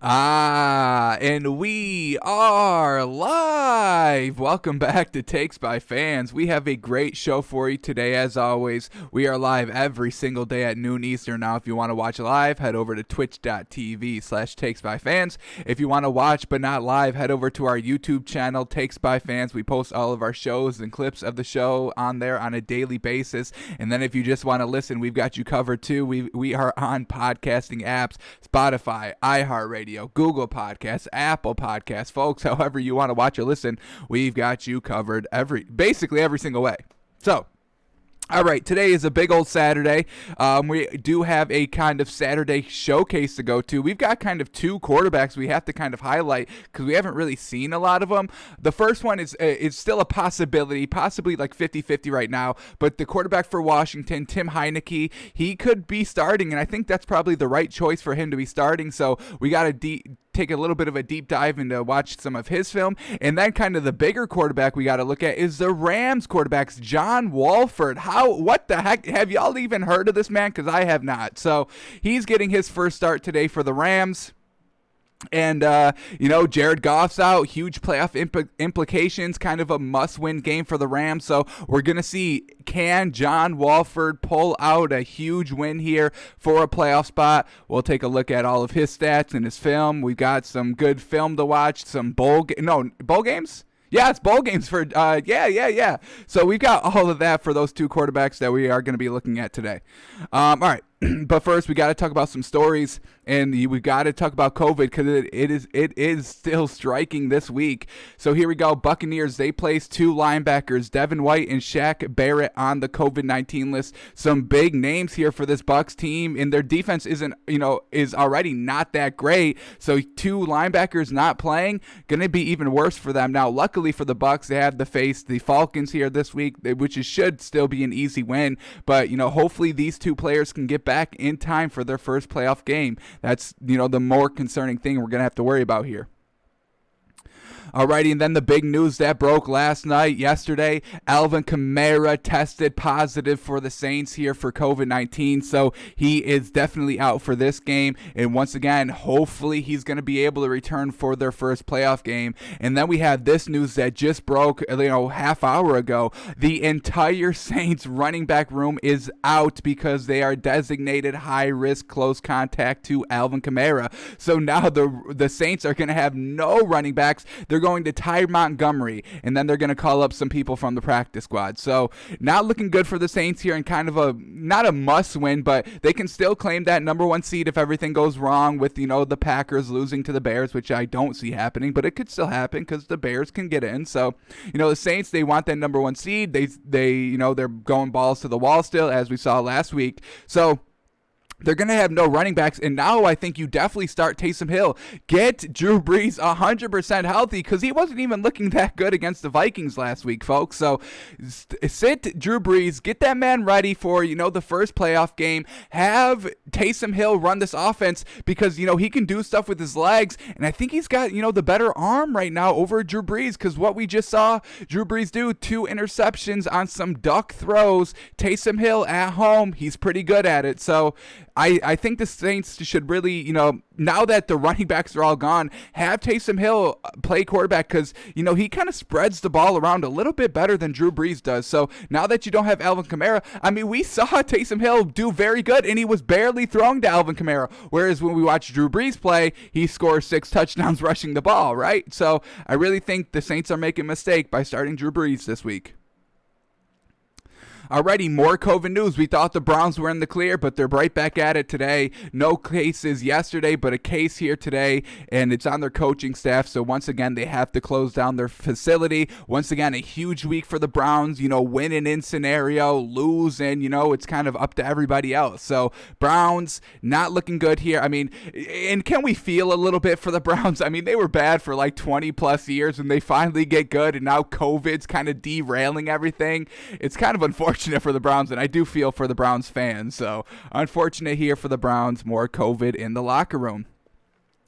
And we are live. Welcome back to Takes by Fans. We have a great show for you today, as always. We are live every single day at noon Eastern. Now, if you want to watch live, head over to twitch.tv/takesbyfans. If you want to watch but not live, head over to our YouTube channel, Takes by Fans. We post all of our shows and clips of the show on there on a daily basis. And then if you just want to listen, we've got you covered too. We are on podcasting apps, Spotify, iHeartRadio, Google Podcasts, Apple Podcasts, folks. However you want to watch or listen, we've got you covered basically every single way. So, all right, today is a big old Saturday. We do have a kind of Saturday showcase to go to. We've got kind of two quarterbacks we have to kind of highlight because we haven't really seen a lot of them. The first one is still a possibility, possibly like 50-50 right now, but the quarterback for Washington, Tim Heineke, he could be starting, and I think that's probably the right choice for him to be starting, so we got to take a little bit of a deep dive into watch some of his film. And then kind of the bigger quarterback we got to look at is the Rams quarterbacks, John Wolford. What the heck? Have y'all even heard of this man? Because I have not. So he's getting his first start today for the Rams. And, Jared Goff's out, huge playoff implications, kind of a must-win game for the Rams. So we're going to see, can John Wolford pull out a huge win here for a playoff spot? We'll take a look at all of his stats and his film. We've got some good film to watch, some bowl games? Yeah, it's bowl games for, yeah. So we've got all of that for those two quarterbacks that we are going to be looking at today. All right. But first, we got to talk about some stories, and we got to talk about COVID because it is still striking this week. So here we go. Buccaneers, they placed two linebackers, Devin White and Shaq Barrett, on the COVID-19 list. Some big names here for this Bucs team, and their defense is already not that great. So two linebackers not playing, going to be even worse for them. Now, luckily for the Bucs, they have to face the Falcons here this week, which should still be an easy win. But hopefully these two players can get back in time for their first playoff game. That's, the more concerning thing we're going to have to worry about here. Alrighty, and then the big news that broke yesterday, Alvin Kamara tested positive for the Saints here for COVID-19, so he is definitely out for this game, and once again, hopefully he's going to be able to return for their first playoff game. And then we have this news that just broke, half hour ago. The entire Saints running back room is out because they are designated high-risk close contact to Alvin Kamara. So now the Saints are going to have no running backs. They're going to Ty Montgomery, and then they're going to call up some people from the practice squad. So not looking good for the Saints here, and kind of not a must win, but they can still claim that number one seed if everything goes wrong with, the Packers losing to the Bears, which I don't see happening, but it could still happen because the Bears can get in. So, the Saints, they want that number one seed. They're going balls to the wall still, as we saw last week. So they're going to have no running backs, and now I think you definitely start Taysom Hill. Get Drew Brees 100% healthy because he wasn't even looking that good against the Vikings last week, folks. So sit Drew Brees, get that man ready for, the first playoff game. Have Taysom Hill run this offense because, he can do stuff with his legs, and I think he's got, the better arm right now over Drew Brees because what we just saw Drew Brees do, 2 interceptions on some duck throws. Taysom Hill at home, he's pretty good at it. So I think the Saints should really, now that the running backs are all gone, have Taysom Hill play quarterback because, he kind of spreads the ball around a little bit better than Drew Brees does. So now that you don't have Alvin Kamara, we saw Taysom Hill do very good, and he was barely throwing to Alvin Kamara. Whereas when we watch Drew Brees play, he scores 6 touchdowns rushing the ball, right? So I really think the Saints are making a mistake by starting Drew Brees this week. Alrighty, more COVID news. We thought the Browns were in the clear, but they're right back at it today. No cases yesterday, but a case here today, and it's on their coaching staff. So once again, they have to close down their facility. Once again, a huge week for the Browns. Winning in scenario, losing, it's kind of up to everybody else. So Browns not looking good here. And can we feel a little bit for the Browns? They were bad for like 20 plus years, and they finally get good, and now COVID's kind of derailing everything. It's kind of unfortunate for the Browns, and I do feel for the Browns fans. So unfortunate here for the Browns, more COVID in the locker room.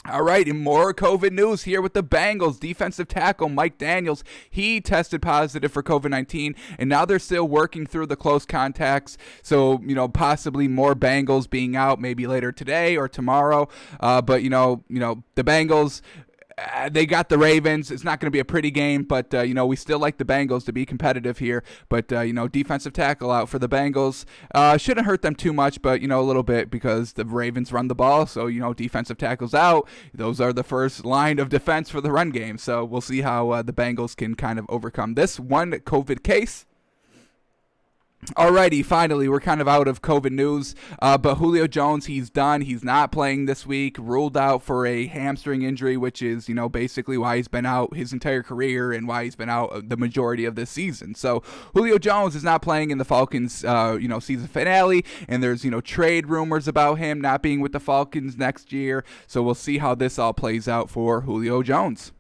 All right, and more COVID news here with the Bengals. Defensive tackle Mike Daniels, he tested positive for COVID-19, and now they're still working through the close contacts. So, possibly more Bengals being out maybe later today or tomorrow. But the Bengals, they got the Ravens. It's not going to be a pretty game, but, we still like the Bengals to be competitive here. But, defensive tackle out for the Bengals. Shouldn't hurt them too much, but, a little bit because the Ravens run the ball. So, defensive tackles out. Those are the first line of defense for the run game. So we'll see how the Bengals can kind of overcome this one COVID case. Alrighty, finally, we're kind of out of COVID news, but Julio Jones, he's done. He's not playing this week, ruled out for a hamstring injury, which is, basically why he's been out his entire career and why he's been out the majority of this season. So Julio Jones is not playing in the Falcons, season finale, and there's, trade rumors about him not being with the Falcons next year. So we'll see how this all plays out for Julio Jones.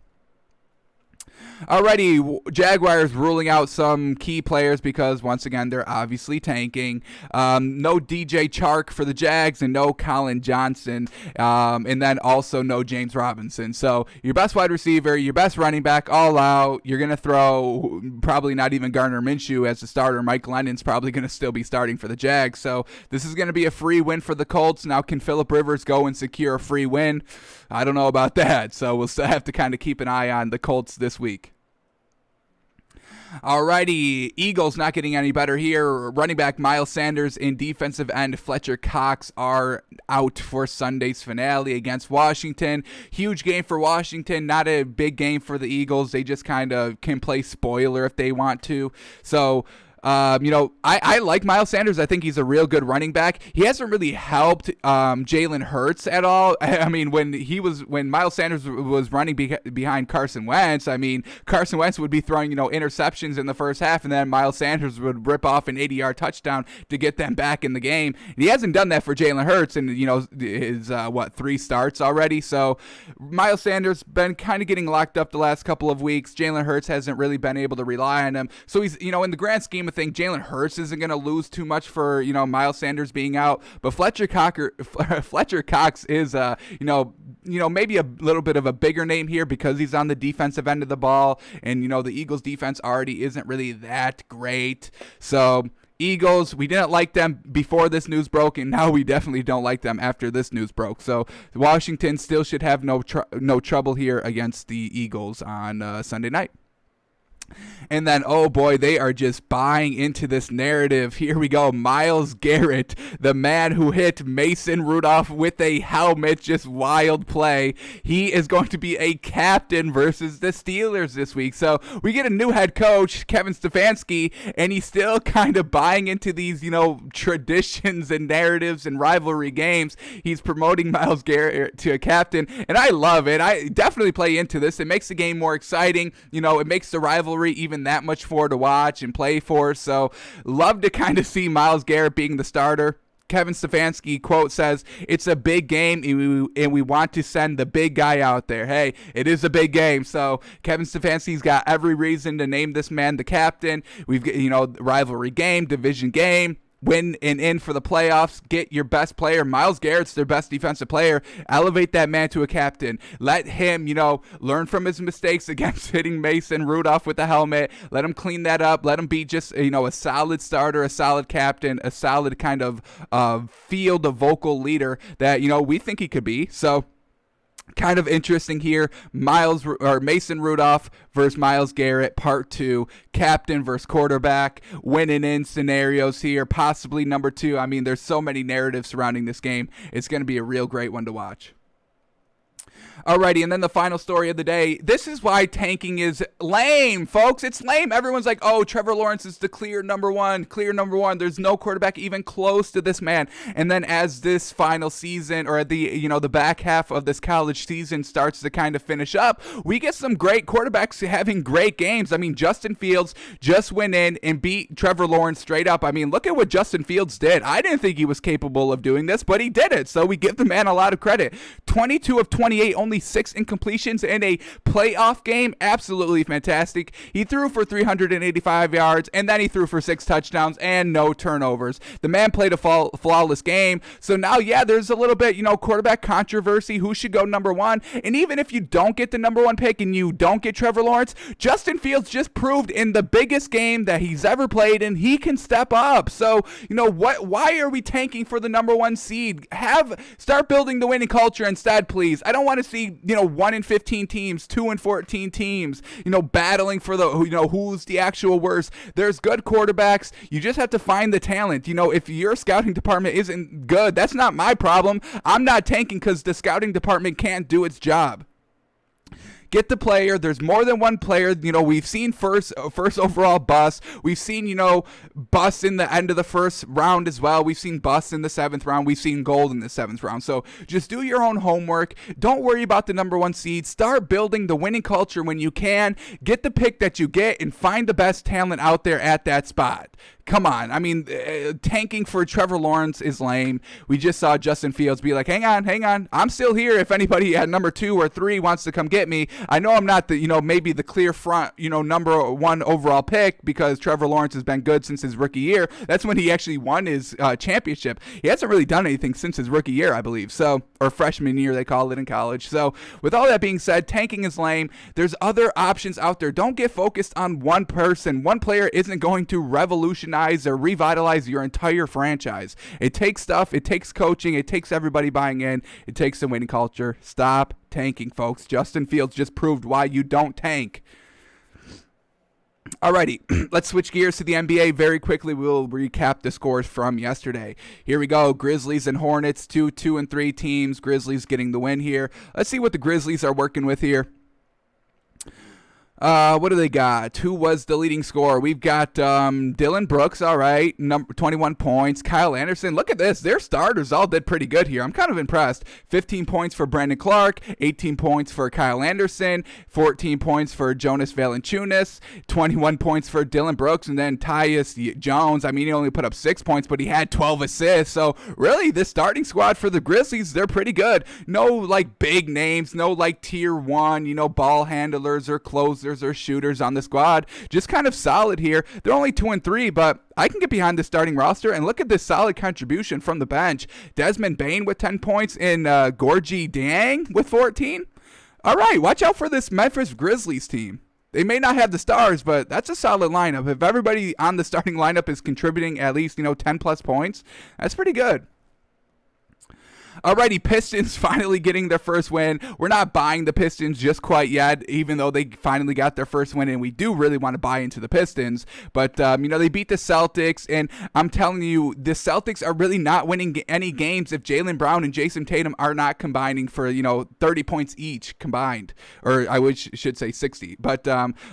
Alrighty, Jaguars ruling out some key players because, once again, they're obviously tanking. No DJ Chark for the Jags and no Colin Johnson, and then also no James Robinson. So your best wide receiver, your best running back, all out. You're going to throw probably not even Gardner Minshew as the starter. Mike Lennon's probably going to still be starting for the Jags. So this is going to be a free win for the Colts. Now, can Phillip Rivers go and secure a free win? I don't know about that. So we'll still have to kind of keep an eye on the Colts this week. Alrighty, Eagles not getting any better here. Running back Miles Sanders and defensive end Fletcher Cox are out for Sunday's finale against Washington. Huge game for Washington, not a big game for the Eagles. They just kind of can play spoiler if they want to. So, I like Miles Sanders. I think he's a real good running back. He hasn't really helped Jalen Hurts at all. I mean, when Miles Sanders was running behind Carson Wentz, Carson Wentz would be throwing, interceptions in the first half, and then Miles Sanders would rip off an 80-yard touchdown to get them back in the game. And he hasn't done that for Jalen Hurts in, his, 3 starts already. So Miles Sanders been kind of getting locked up the last couple of weeks. Jalen Hurts hasn't really been able to rely on him. So he's, in the grand scheme of things, Jalen Hurts isn't going to lose too much for, Miles Sanders being out, but Fletcher Cox is, maybe a little bit of a bigger name here because he's on the defensive end of the ball, and, the Eagles defense already isn't really that great. So Eagles, we didn't like them before this news broke, and now we definitely don't like them after this news broke. So Washington still should have no trouble here against the Eagles on Sunday night. And then, oh boy, they are just buying into this narrative. Here we go. Myles Garrett, the man who hit Mason Rudolph with a helmet, just wild play. He is going to be a captain versus the Steelers this week. So we get a new head coach, Kevin Stefanski, and he's still kind of buying into these, traditions and narratives and rivalry games. He's promoting Myles Garrett to a captain, and I love it. I definitely play into this. It makes the game more exciting. It makes the rivalry even that much more to watch and play for. So love to kind of see Myles Garrett being the starter. Kevin Stefanski, quote, says, "It's a big game, and we want to send the big guy out there." Hey, it is a big game. So Kevin Stefanski's got every reason to name this man the captain. We've got, rivalry game, division game. Win and in for the playoffs. Get your best player. Myles Garrett's their best defensive player. Elevate that man to a captain. Let him, learn from his mistakes against hitting Mason Rudolph with the helmet. Let him clean that up. Let him be just, a solid starter, a solid captain, a solid kind of field of vocal leader that, we think he could be. So kind of interesting here. Mason Rudolph versus Myles Garrett, part 2. Captain versus quarterback. Winning in scenarios here. Possibly number 2. There's so many narratives surrounding this game. It's going to be a real great one to watch. Alrighty, and then the final story of the day. This is why tanking is lame, folks. It's lame. Everyone's like, oh, Trevor Lawrence is the clear number one. There's no quarterback even close to this man. And then as this final season, or the back half of this college season starts to kind of finish up, we get some great quarterbacks having great games. Justin Fields just went in and beat Trevor Lawrence straight up. Look at what Justin Fields did. I didn't think he was capable of doing this, but he did it. So we give the man a lot of credit. 22 of 28, only only 6 incompletions in a playoff game. Absolutely fantastic. He threw for 385 yards, and then he threw for 6 touchdowns and no turnovers. The man played a flawless game. So now, yeah, there's a little bit, quarterback controversy. Who should go number 1? And even if you don't get the number 1 pick and you don't get Trevor Lawrence, Justin Fields just proved in the biggest game that he's ever played, and he can step up. So, why are we tanking for the number 1 seed? Start building the winning culture instead, please. I don't want to see, 1 in 15 teams, 2 in 14 teams, battling for the, who's the actual worst. There's good quarterbacks. You just have to find the talent. If your scouting department isn't good, that's not my problem. I'm not tanking because the scouting department can't do its job. Get the player. There's more than one player. We've seen first overall busts. We've seen, busts in the end of the first round as well. We've seen busts in the 7th round. We've seen gold in the 7th round. So just do your own homework. Don't worry about the number 1 seed. Start building the winning culture when you can. Get the pick that you get and find the best talent out there at that spot. Come on. I mean, tanking for Trevor Lawrence is lame. We just saw Justin Fields be like, hang on. I'm still here if anybody at number 2 or 3 wants to come get me. I know I'm not the, maybe the clear front, number 1 overall pick because Trevor Lawrence has been good since his rookie year. That's when he actually won his championship. He hasn't really done anything since his rookie year, I believe. So, or freshman year, they call it in college. So, with all that being said, tanking is lame. There's other options out there. Don't get focused on one person. One player isn't going to revolutionize or revitalize your entire franchise. It takes stuff. It takes coaching. It takes everybody buying in. It takes a winning culture. Stop tanking, folks. Justin Fields just proved why you don't tank. Alrighty, let's switch gears to the NBA very quickly. We'll recap the scores from yesterday. Here we go. Grizzlies and Hornets, 2 and 3 teams. Grizzlies getting the win here. Let's see what the Grizzlies are working with here. What do they got? Who was the leading scorer? We've got Dylan Brooks, all right, 21 points. Kyle Anderson, look at this. Their starters all did pretty good here. I'm kind of impressed. 15 points for Brandon Clark, 18 points for Kyle Anderson, 14 points for Jonas Valanciunas, 21 points for Dylan Brooks, and then Tyus Jones. I mean, he only put up 6 points, but he had 12 assists. So, really, this starting squad for the Grizzlies, they're pretty good. No, big names, no, tier 1, ball handlers or closers or shooters on the squad. Just kind of solid here. They're only 2 and 3, but I can get behind the starting roster, and look at this solid contribution from the bench. Desmond Bane with 10 points and Gorgie Dang with 14. All right, watch out for this Memphis Grizzlies team. They may not have the stars, but that's a solid lineup. If everybody on the starting lineup is contributing at least, 10 plus points, that's pretty good. Alrighty, Pistons finally getting their first win. We're not buying the Pistons just quite yet, even though they finally got their first win, and we do really want to buy into the Pistons. But, they beat the Celtics, and I'm telling you, the Celtics are really not winning any games if Jaylen Brown and Jason Tatum are not combining for, 30 points each combined. Or I should say 60. But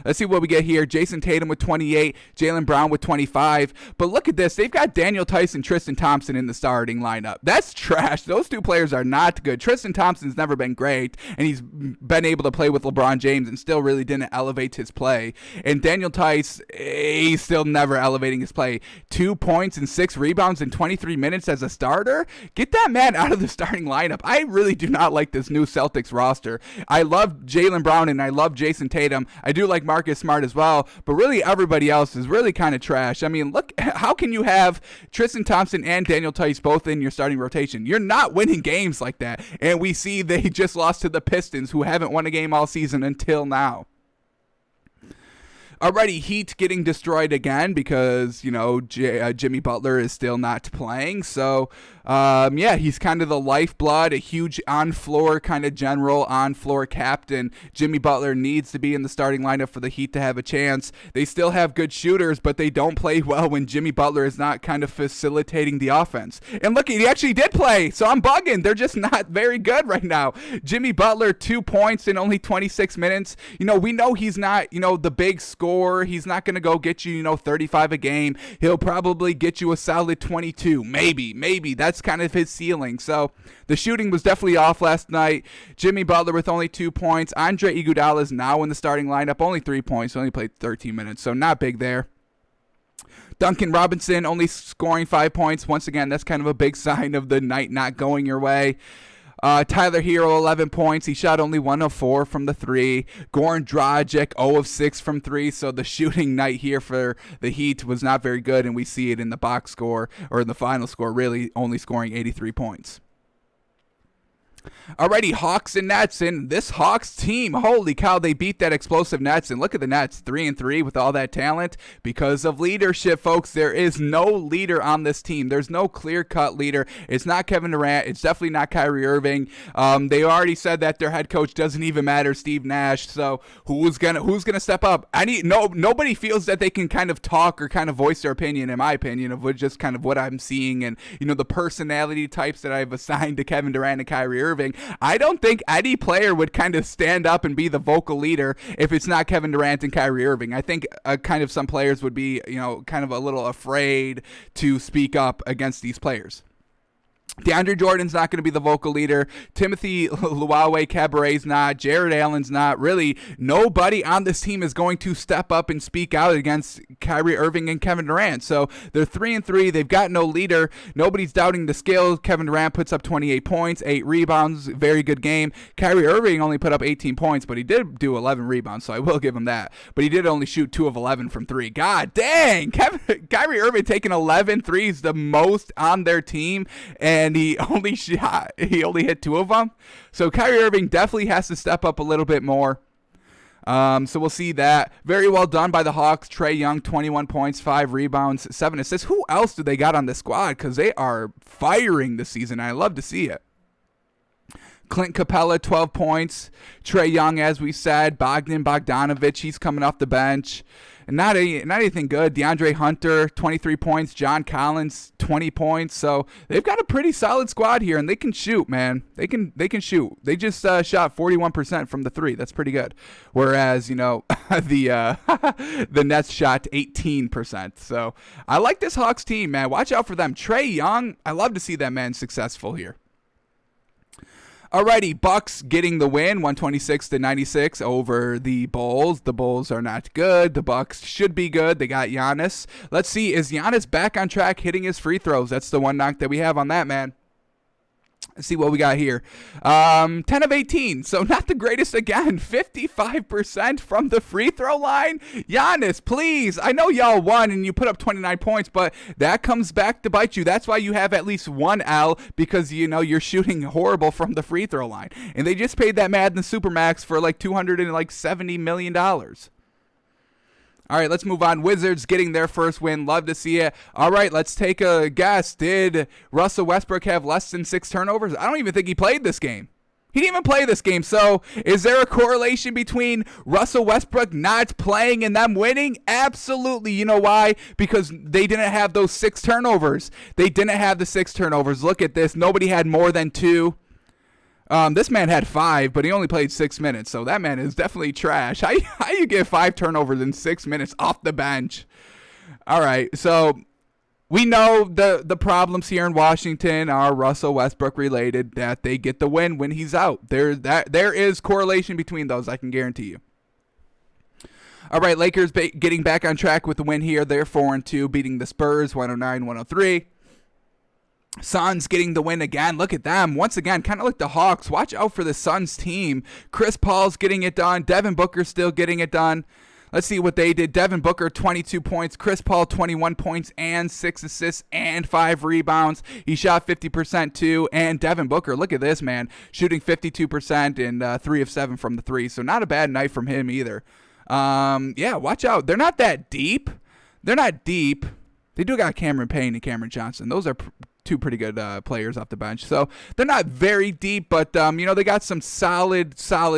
let's see what we get here. Jason Tatum with 28, Jaylen Brown with 25. But look at this. They've got Daniel Tice and Tristan Thompson in the starting lineup. That's trash. Those two players are not good. Tristan Thompson's never been great, and he's been able to play with LeBron James and still really didn't elevate his play. And Daniel Tice, he's still never elevating his play. 2 points and 6 rebounds in 23 minutes as a starter? Get that man out of the starting lineup. I really do not like this new Celtics roster. I love Jaylen Brown and I love Jason Tatum. I do like Marcus Smart as well, but really everybody else is really kind of trash. I mean, look, how can you have Tristan Thompson and Daniel Tice both in your starting rotation? You're not winning games like that. And we see they just lost to the Pistons, who haven't won a game all season until now. Already, Heat getting destroyed again because, Jimmy Butler is still not playing. So, he's kind of the lifeblood, a huge on-floor kind of general, on-floor captain. Jimmy Butler needs to be in the starting lineup for the Heat to have a chance. They still have good shooters, but they don't play well when Jimmy Butler is not kind of facilitating the offense. And look, he actually did play, so I'm bugging. They're just not very good right now. Jimmy Butler, 2 points in only 26 minutes. We know he's not, the big scorer. He's not going to go get you, 35 a game. He'll probably get you a solid 22. Maybe. That's kind of his ceiling. So the shooting was definitely off last night. Jimmy Butler with only 2 points. Andre Iguodala is now in the starting lineup. Only 3 points. Only played 13 minutes. So not big there. Duncan Robinson only scoring 5 points. Once again, that's kind of a big sign of the night not going your way. Tyler Hero, 11 points. He shot only 1 of 4 from the 3. Goran Dragic, 0 of 6 from 3. So the shooting night here for the Heat was not very good, and we see it in the box score, or in the final score, really only scoring 83 points. Alrighty, Hawks and Nets, and this Hawks team, holy cow, they beat that explosive Nets, and look at the Nets, 3-3 with all that talent because of leadership, folks. There is no leader on this team. There's no clear-cut leader. It's not Kevin Durant. It's definitely not Kyrie Irving. They already said that their head coach doesn't even matter, Steve Nash. So who's gonna step up? Nobody feels that they can kind of talk or kind of voice their opinion, in my opinion, of just kind of what I'm seeing and the personality types that I've assigned to Kevin Durant and Kyrie Irving. I don't think any player would kind of stand up and be the vocal leader if it's not Kevin Durant and Kyrie Irving. I think kind of some players would be, kind of a little afraid to speak up against these players. DeAndre Jordan's not going to be the vocal leader. Timothy Luwawe Cabaret's not. Jared Allen's not. Really, nobody on this team is going to step up and speak out against Kyrie Irving and Kevin Durant. So they're 3-3. They've got no leader. Nobody's doubting the skills. Kevin Durant puts up 28 points, 8 rebounds. Very good game. Kyrie Irving only put up 18 points, but he did do 11 rebounds, so I will give him that. But he did only shoot 2 of 11 from 3. God dang! Kyrie Irving taking 11 threes, the most on their team, and he only hit 2 of them. So Kyrie Irving definitely has to step up a little bit more. So we'll see that. Very well done by the Hawks. Trae Young, 21 points, 5 rebounds, 7 assists. Who else do they got on this squad? Because they are firing this season. I love to see it. Clint Capella, 12 points. Trae Young, as we said. Bogdanovich, he's coming off the bench. Not anything good. DeAndre Hunter, 23 points. John Collins, 20 points. So they've got a pretty solid squad here, and they can shoot, man. They can shoot. They just shot 41% from the 3. That's pretty good. Whereas, the Nets shot 18%. So I like this Hawks team, man. Watch out for them. Trae Young, I love to see that man successful here. Alrighty, Bucks getting the win, 126-96 over the Bulls. The Bulls are not good. The Bucks should be good. They got Giannis. Let's see, is Giannis back on track hitting his free throws? That's the one knock that we have on that, man. Let's see what we got here. 10 of 18, so not the greatest again. 55% from the free throw line. Giannis, please. I know y'all won and you put up 29 points, but that comes back to bite you. That's why you have at least one L, because you're shooting horrible from the free throw line. And they just paid that Madden Supermax for like $270 million. All right, let's move on. Wizards getting their first win. Love to see it. All right, let's take a guess. Did Russell Westbrook have less than 6 turnovers? I don't even think he played this game. He didn't even play this game. So is there a correlation between Russell Westbrook not playing and them winning? Absolutely. You know why? Because they didn't have those 6 turnovers. They didn't have the 6 turnovers. Look at this. Nobody had more than 2. This man had 5, but he only played 6 minutes, so that man is definitely trash. How you get 5 turnovers in 6 minutes off the bench? All right, so we know the problems here in Washington are Russell Westbrook related, that they get the win when he's out. There is correlation between those, I can guarantee you. All right, Lakers getting back on track with the win here. They're 4-2, beating the Spurs 109-103. Suns getting the win again. Look at them. Once again, kind of like the Hawks. Watch out for the Suns team. Chris Paul's getting it done. Devin Booker's still getting it done. Let's see what they did. Devin Booker, 22 points. Chris Paul, 21 points and 6 assists and 5 rebounds. He shot 50% too. And Devin Booker, look at this, man. Shooting 52% and 3 of 7 from the 3. So not a bad night from him either. Yeah, watch out. They're not that deep. They're not deep. They do got Cameron Payne and Cameron Johnson. Those are 2 pretty good players off the bench. So they're not very deep, but they got some solid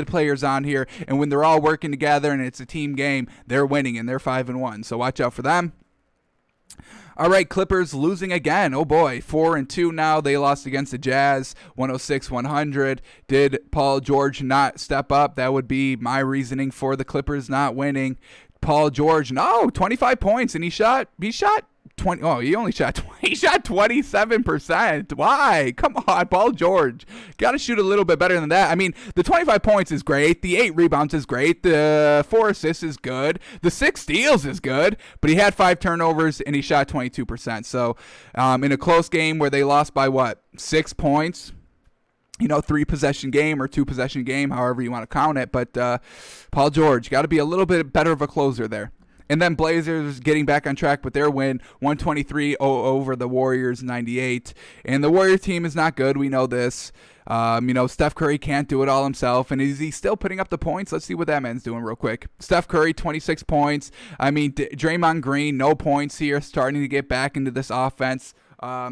players on here. And when they're all working together and it's a team game, they're winning and they're 5-1. So watch out for them. All right, Clippers losing again. Oh boy, 4-2 now. They lost against the Jazz, 106-100. Did Paul George not step up? That would be my reasoning for the Clippers not winning. Paul George, no, 25 points, and he shot 20. Oh, he only shot 20. He shot 27%. Why? Come on, Paul George. Got to shoot a little bit better than that. I mean, the 25 points is great. The 8 rebounds is great. The 4 assists is good. The 6 steals is good. But he had 5 turnovers, and he shot 22%. So, in a close game where they lost by, 6 points? 3 possession game or 2 possession game, however you want to count it. But Paul George, got to be a little bit better of a closer there. And then Blazers getting back on track with their win, 123 over the Warriors 98. And the Warrior team is not good. We know this. Steph Curry can't do it all himself. And is he still putting up the points? Let's see what that man's doing real quick. Steph Curry, 26 points. Draymond Green, no points here, starting to get back into this offense.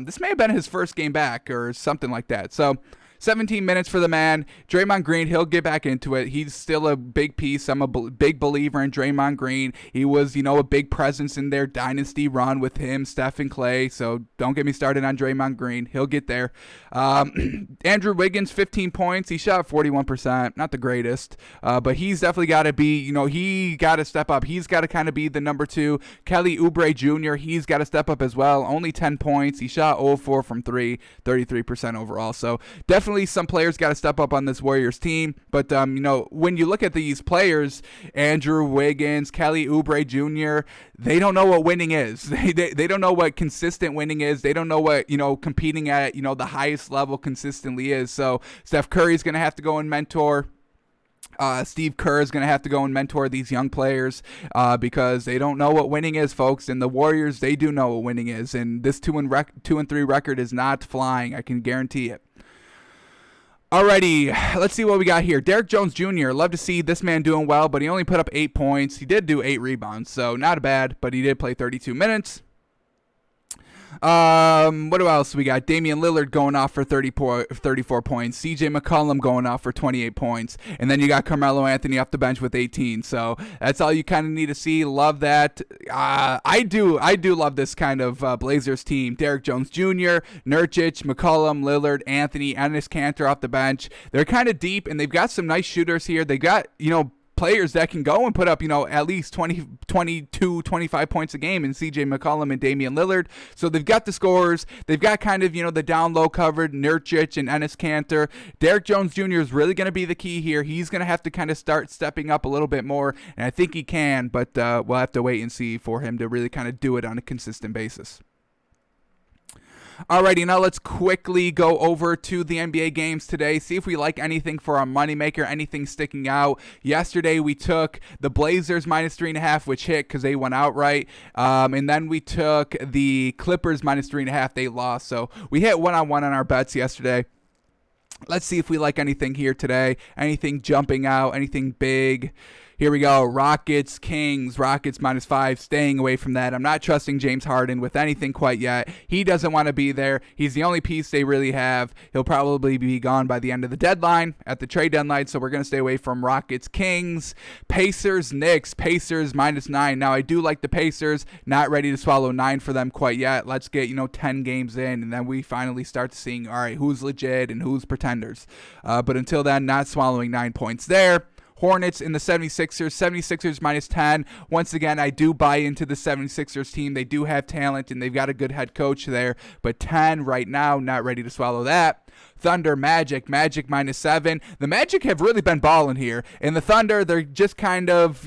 This may have been his first game back or something like that. So 17 minutes for the man. Draymond Green, he'll get back into it. He's still a big piece. I'm a big believer in Draymond Green. He was, a big presence in their dynasty run with him, Steph, and Clay. So don't get me started on Draymond Green. He'll get there. Andrew Wiggins, 15 points. He shot 41%. Not the greatest. But he's definitely got to be, he got to step up. He's got to kind of be the number 2. Kelly Oubre Jr., he's got to step up as well. Only 10 points. He shot 0-4 from 3, 33% overall. So definitely some players got to step up on this Warriors team. But, when you look at these players, Andrew Wiggins, Kelly Oubre Jr., they don't know what winning is. They don't know what consistent winning is. They don't know what, competing at, the highest level consistently is. So Steph Curry's going to have to go and mentor. Steve Kerr is going to have to go and mentor these young players because they don't know what winning is, folks. And the Warriors, they do know what winning is. And this 2-3 record is not flying. I can guarantee it. Alrighty, let's see what we got here. Derrick Jones Jr., love to see this man doing well, but he only put up 8 points. He did do 8 rebounds, so not bad, but he did play 32 minutes. What else we got? Damian Lillard going off for 34 points. CJ McCollum going off for 28 points. And then you got Carmelo Anthony off the bench with 18. So that's all you kind of need to see. Love that. I do love this kind of Blazers team. Derrick Jones Jr., Nurkic, McCollum, Lillard, Anthony, Enes Kanter off the bench. They're kind of deep, and they've got some nice shooters here. They got, players that can go and put up, at least 20, 22, 25 points a game in CJ McCollum and Damian Lillard. So they've got the scorers. They've got kind of, the down low covered Nurkic and Enes Kanter. Derrick Jones Jr. is really going to be the key here. He's going to have to kind of start stepping up a little bit more, and I think he can, but we'll have to wait and see for him to really kind of do it on a consistent basis. Alrighty, now let's quickly go over to the NBA games today, see if we like anything for our moneymaker, anything sticking out. Yesterday, we took the Blazers minus 3.5, which hit because they went outright. And then we took the Clippers minus 3.5. They lost. So we hit 1-on-1 on our bets yesterday. Let's see if we like anything here today. Anything jumping out, anything big. Here we go. Rockets, Kings, Rockets minus 5, staying away from that. I'm not trusting James Harden with anything quite yet. He doesn't want to be there. He's the only piece they really have. He'll probably be gone by the end of the deadline, at the trade deadline, so we're going to stay away from Rockets, Kings, Pacers, Knicks, Pacers minus 9. Now, I do like the Pacers. Not ready to swallow 9 for them quite yet. Let's get, 10 games in, and then we finally start seeing, all right, who's legit and who's pretenders. But until then, not swallowing 9 points there. Hornets in the 76ers minus 10. Once again, I do buy into the 76ers team. They do have talent, and they've got a good head coach there. But 10 right now, not ready to swallow that. Thunder, Magic minus 7. The Magic have really been balling here. And the Thunder, they're just kind of,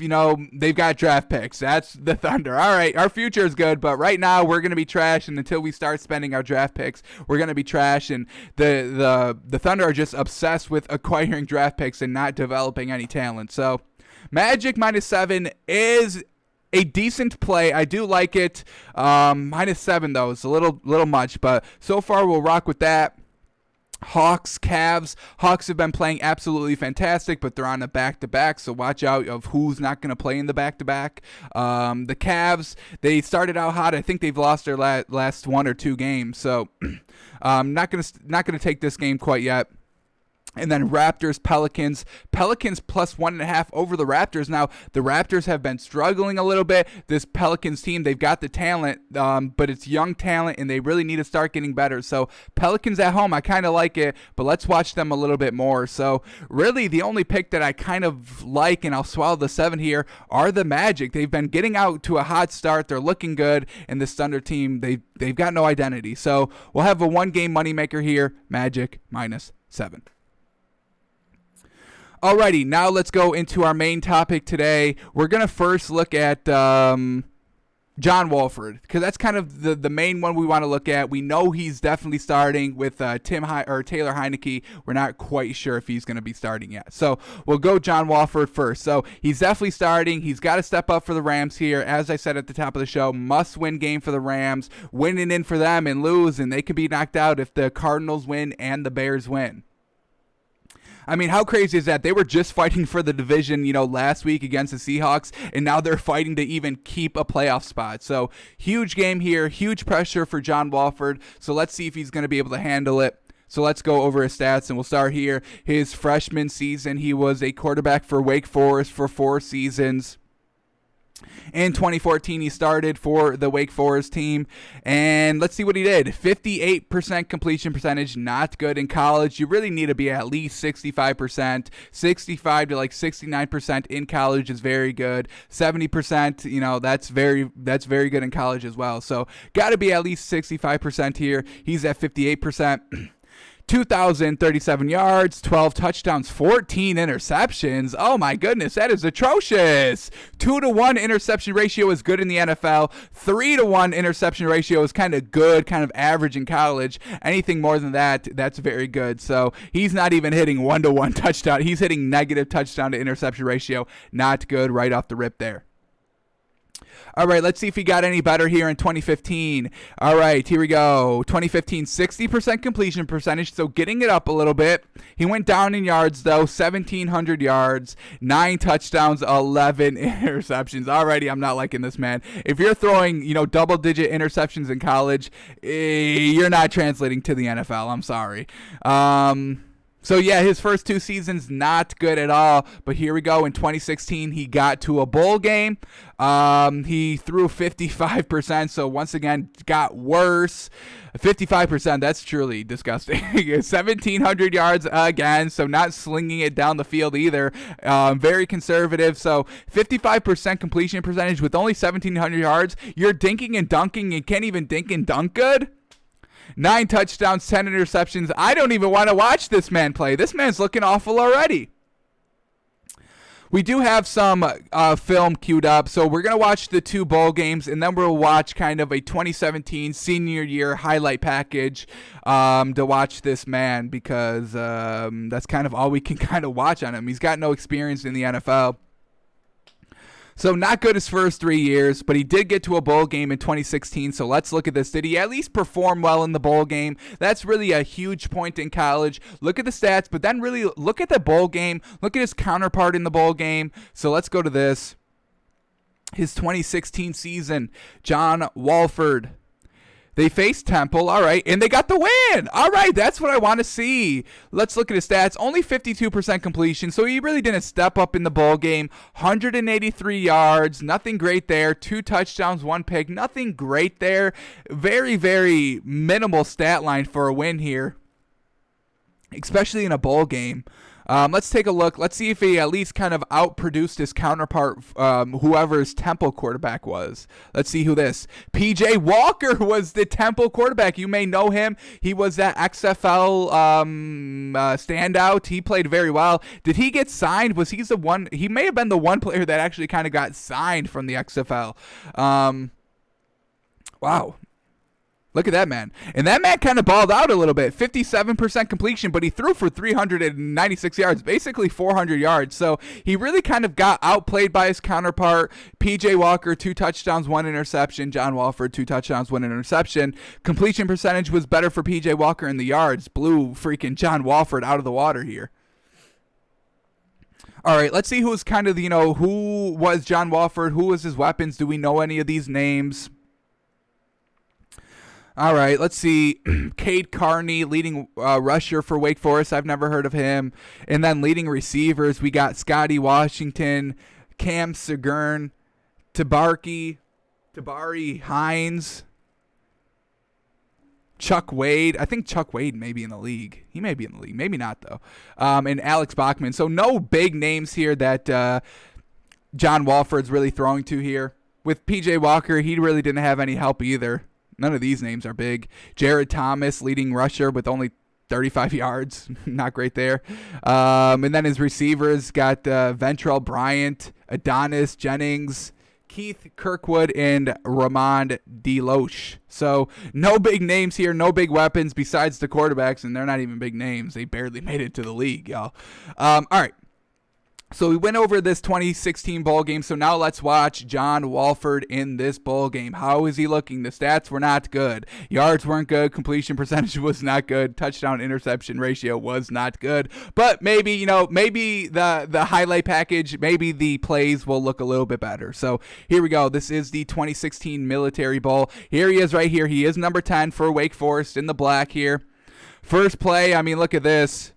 they've got draft picks. That's the Thunder. All right, our future is good, but right now we're going to be trash, and until we start spending our draft picks, we're going to be trash. And the Thunder are just obsessed with acquiring draft picks and not developing any talent. So Magic minus 7 is a decent play. I do like it. Minus 7, though, is a little much, but so far we'll rock with that. Hawks, Cavs. Hawks have been playing absolutely fantastic, but they're on a back-to-back, so watch out of who's not going to play in the back-to-back. The Cavs, they started out hot. I think they've lost their last 1 or 2 games, so not going to take this game quite yet. And then Raptors, Pelicans. Pelicans plus 1.5 over the Raptors. Now, the Raptors have been struggling a little bit. This Pelicans team, they've got the talent, but it's young talent, and they really need to start getting better. So, Pelicans at home, I kind of like it, but let's watch them a little bit more. So, really, the only pick that I kind of like, and I'll swallow the 7 here, are the Magic. They've been getting out to a hot start. They're looking good, and this Thunder team, they've got no identity. So, we'll have a one-game moneymaker here, Magic minus 7. Alrighty, now let's go into our main topic today. We're going to first look at, John Wolford, because that's kind of the main one we want to look at. We know he's definitely starting with Taylor Heineke. We're not quite sure if he's going to be starting yet. So we'll go John Wolford first. So he's definitely starting. He's got to step up for the Rams here. As I said at the top of the show, must-win game for the Rams. Winning in for them and lose, and they could be knocked out if the Cardinals win and the Bears win. I mean, how crazy is that? They were just fighting for the division, last week against the Seahawks, and now they're fighting to even keep a playoff spot. So, huge game here, huge pressure for John Wolford. So, let's see if he's going to be able to handle it. So, let's go over his stats, and we'll start here. His freshman season, he was a quarterback for Wake Forest for 4 seasons. In 2014, he started for the Wake Forest team, and let's see what he did. 58% completion percentage, not good in college. You really need to be at least 65%. 65 to 69% in college is very good. 70%, that's very good in college as well. So got to be at least 65% here. He's at 58%. 2,037 yards, 12 touchdowns, 14 interceptions. Oh my goodness, that is atrocious. 2-to-1 interception ratio is good in the NFL. 3-to-1 interception ratio is kind of good, kind of average in college. Anything more than that, that's very good. So he's not even hitting 1-to-1 touchdown. He's hitting negative touchdown to interception ratio. Not good right off the rip there. All right, let's see if he got any better here in 2015. All right, here we go. 2015, 60% completion percentage, so getting it up a little bit. He went down in yards, though, 1,700 yards, 9 touchdowns, 11 interceptions. Alrighty, I'm not liking this, man. If you're throwing, double-digit interceptions in college, you're not translating to the NFL. I'm sorry. So, yeah, his first 2 seasons, not good at all. But here we go. In 2016, he got to a bowl game. He threw 55%, so once again, got worse. 55%, that's truly disgusting. 1,700 yards again, so not slinging it down the field either. Very conservative, so 55% completion percentage with only 1,700 yards. You're dinking and dunking and can't even dink and dunk good? 9 touchdowns, 10 interceptions. I don't even want to watch this man play. This man's looking awful already. We do have some film queued up, so we're going to watch the 2 bowl games, and then we'll watch kind of a 2017 senior year highlight package to watch this man, because that's kind of all we can kind of watch on him. He's got no experience in the NFL. So not good his first 3 years, but he did get to a bowl game in 2016, so let's look at this. Did he at least perform well in the bowl game? That's really a huge point in college. Look at the stats, but then really look at the bowl game. Look at his counterpart in the bowl game. So let's go to this. His 2016 season, John Wolford. They faced Temple, all right, and they got the win. All right, that's what I want to see. Let's look at his stats. Only 52% completion, so he really didn't step up in the bowl game. 183 yards, nothing great there. 2 touchdowns, 1 pick, nothing great there. Very, very minimal stat line for a win here, especially in a bowl game. Let's take a look. Let's see if he at least kind of outproduced his counterpart, whoever his Temple quarterback was. Let's see who this. P.J. Walker was the Temple quarterback. You may know him. He was that XFL standout. He played very well. Did he get signed? Was he the one? He may have been the one player that actually kind of got signed from the XFL. Wow. Look at that man. And that man kind of balled out a little bit. 57% completion, but he threw for 396 yards, basically 400 yards. So he really kind of got outplayed by his counterpart. P.J. Walker, 2 touchdowns, 1 interception. John Wolford, 2 touchdowns, 1 interception. Completion percentage was better for P.J. Walker in the yards. Blew freaking John Wolford out of the water here. All right, let's see who's kind of, who was John Wolford? Who was his weapons? Do we know any of these names? All right, let's see. Cade Carney, leading rusher for Wake Forest. I've never heard of him. And then leading receivers, we got Scotty Washington, Cam Segurn, Tabari Hines, Chuck Wade. I think Chuck Wade may be in the league. He may be in the league. Maybe not, though. And Alex Bachman. So no big names here that John Wolford's really throwing to here. With P.J. Walker, he really didn't have any help either. None of these names are big. Jared Thomas, leading rusher with only 35 yards. Not great there. And then his receivers got Ventrell Bryant, Adonis Jennings, Keith Kirkwood and Ramond Deloche. So no big names here, no big weapons besides the quarterbacks, and they're not even big names. They barely made it to the league, y'all. All right. So we went over this 2016 bowl game, so now let's watch John Wolford in this bowl game. How is he looking? The stats were not good. Yards weren't good. Completion percentage was not good. Touchdown interception ratio was not good. But maybe, maybe the highlight package, maybe the plays will look a little bit better. So here we go. This is the 2016 Military Bowl. Here he is right here. He is number 10 for Wake Forest in the black here. First play, I mean, look at this.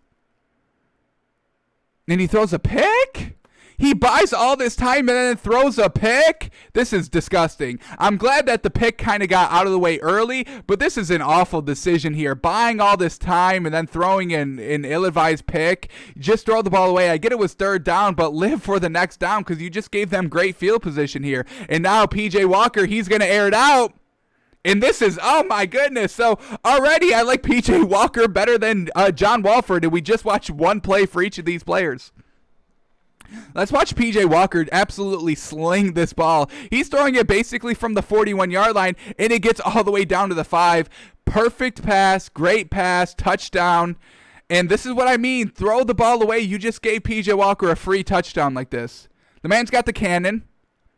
And he throws a pick? He buys all this time and then throws a pick? This is disgusting. I'm glad that the pick kind of got out of the way early, but this is an awful decision here. Buying all this time and then throwing an ill-advised pick. Just throw the ball away. I get it was third down, but live for the next down because you just gave them great field position here. And now P.J. Walker, he's going to air it out. And this is, oh my goodness. So already I like P.J. Walker better than John Wolford, and we just watched one play for each of these players. Let's watch P.J. Walker absolutely sling this ball. He's throwing it basically from the 41-yard line, and it gets all the way down to the 5. Perfect pass, great pass, touchdown. And this is what I mean. Throw the ball away. You just gave P.J. Walker a free touchdown like this. The man's got the cannon.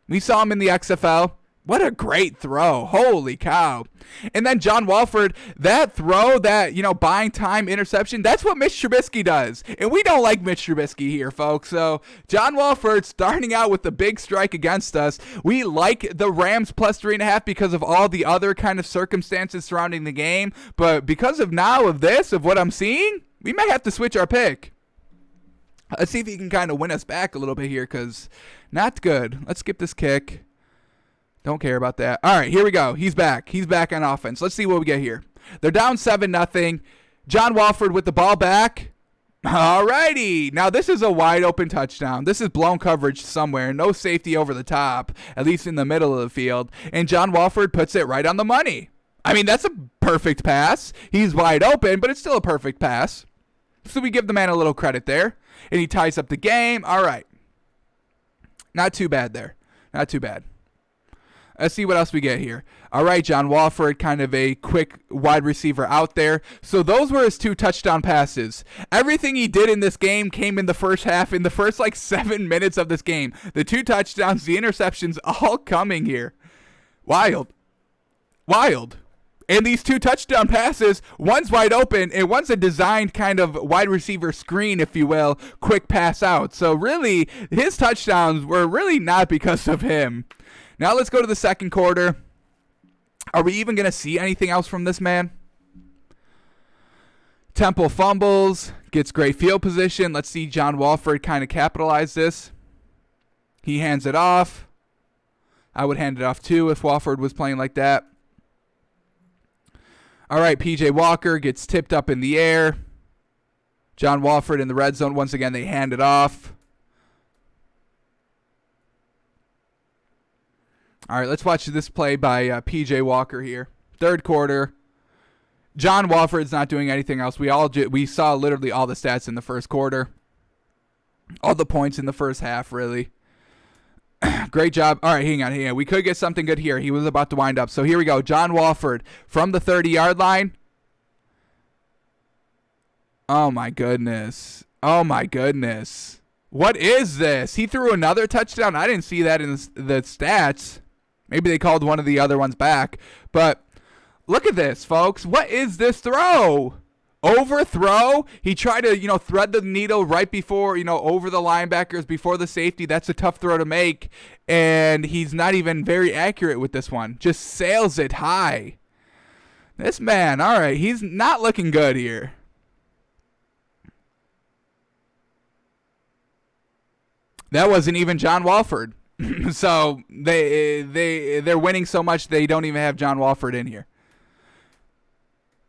We saw him in the XFL. What a great throw. Holy cow. And then John Wolford, that throw, that, buying time interception, that's what Mitch Trubisky does. And we don't like Mitch Trubisky here, folks. So John Wolford starting out with the big strike against us. We like the Rams plus 3.5 because of all the other kind of circumstances surrounding the game. But because of what I'm seeing, we may have to switch our pick. Let's see if he can kind of win us back a little bit here because not good. Let's skip this kick. Don't care about that. All right, here we go. He's back. He's back on offense. Let's see what we get here. They're down 7-0. John Wolford with the ball back. All righty. Now, this is a wide open touchdown. This is blown coverage somewhere. No safety over the top, at least in the middle of the field. And John Wolford puts it right on the money. I mean, that's a perfect pass. He's wide open, but it's still a perfect pass. So we give the man a little credit there. And he ties up the game. All right. Not too bad there. Not too bad. Let's see what else we get here. All right, John Wolford, kind of a quick wide receiver out there. So those were his 2 touchdown passes. Everything he did in this game came in the first half, in the first 7 minutes of this game. The 2 touchdowns, the interceptions, all coming here. Wild. Wild. And these 2 touchdown passes, one's wide open, and one's a designed kind of wide receiver screen, if you will, quick pass out. So really, his touchdowns were really not because of him. Now let's go to the second quarter. Are we even going to see anything else from this man? Temple fumbles, gets great field position. Let's see John Wolford kind of capitalize this. He hands it off. I would hand it off too if Wolford was playing like that. All right, P.J. Walker gets tipped up in the air. John Wolford in the red zone. Once again, they hand it off. All right, let's watch this play by P.J. Walker here. Third quarter. John Wolford's not doing anything else. We saw literally all the stats in the first quarter. All the points in the first half, really. Great job. All right, hang on. We could get something good here. He was about to wind up. So here we go. John Wolford from the 30-yard line. Oh, my goodness. Oh, my goodness. What is this? He threw another touchdown. I didn't see that in the stats. Maybe they called one of the other ones back. But look at this, folks. What is this throw? Overthrow. He tried to, thread the needle right before, over the linebackers, before the safety. That's a tough throw to make. And he's not even very accurate with this one. Just sails it high. This man, all right, he's not looking good here. That wasn't even John Wolford. So they're winning so much they don't even have John Wolford in here.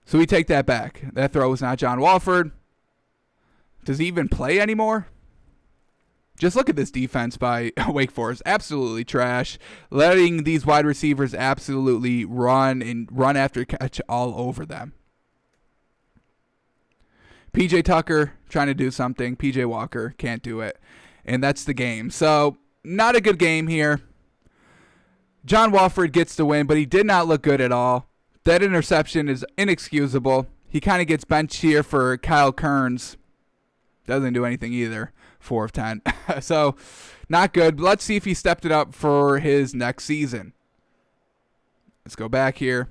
So we take that back. That throw was not John Wolford. Does he even play anymore? Just look at this defense by Wake Forest. Absolutely trash. Letting these wide receivers absolutely run after catch all over them. P.J. Tucker trying to do something. P.J. Walker can't do it. And that's the game. So not a good game here. John Wolford gets the win, but he did not look good at all. That interception is inexcusable. He kind of gets benched here for Kyle Kearns. Doesn't do anything either. 4 of 10. So, not good. Let's see if he stepped it up for his next season. Let's go back here.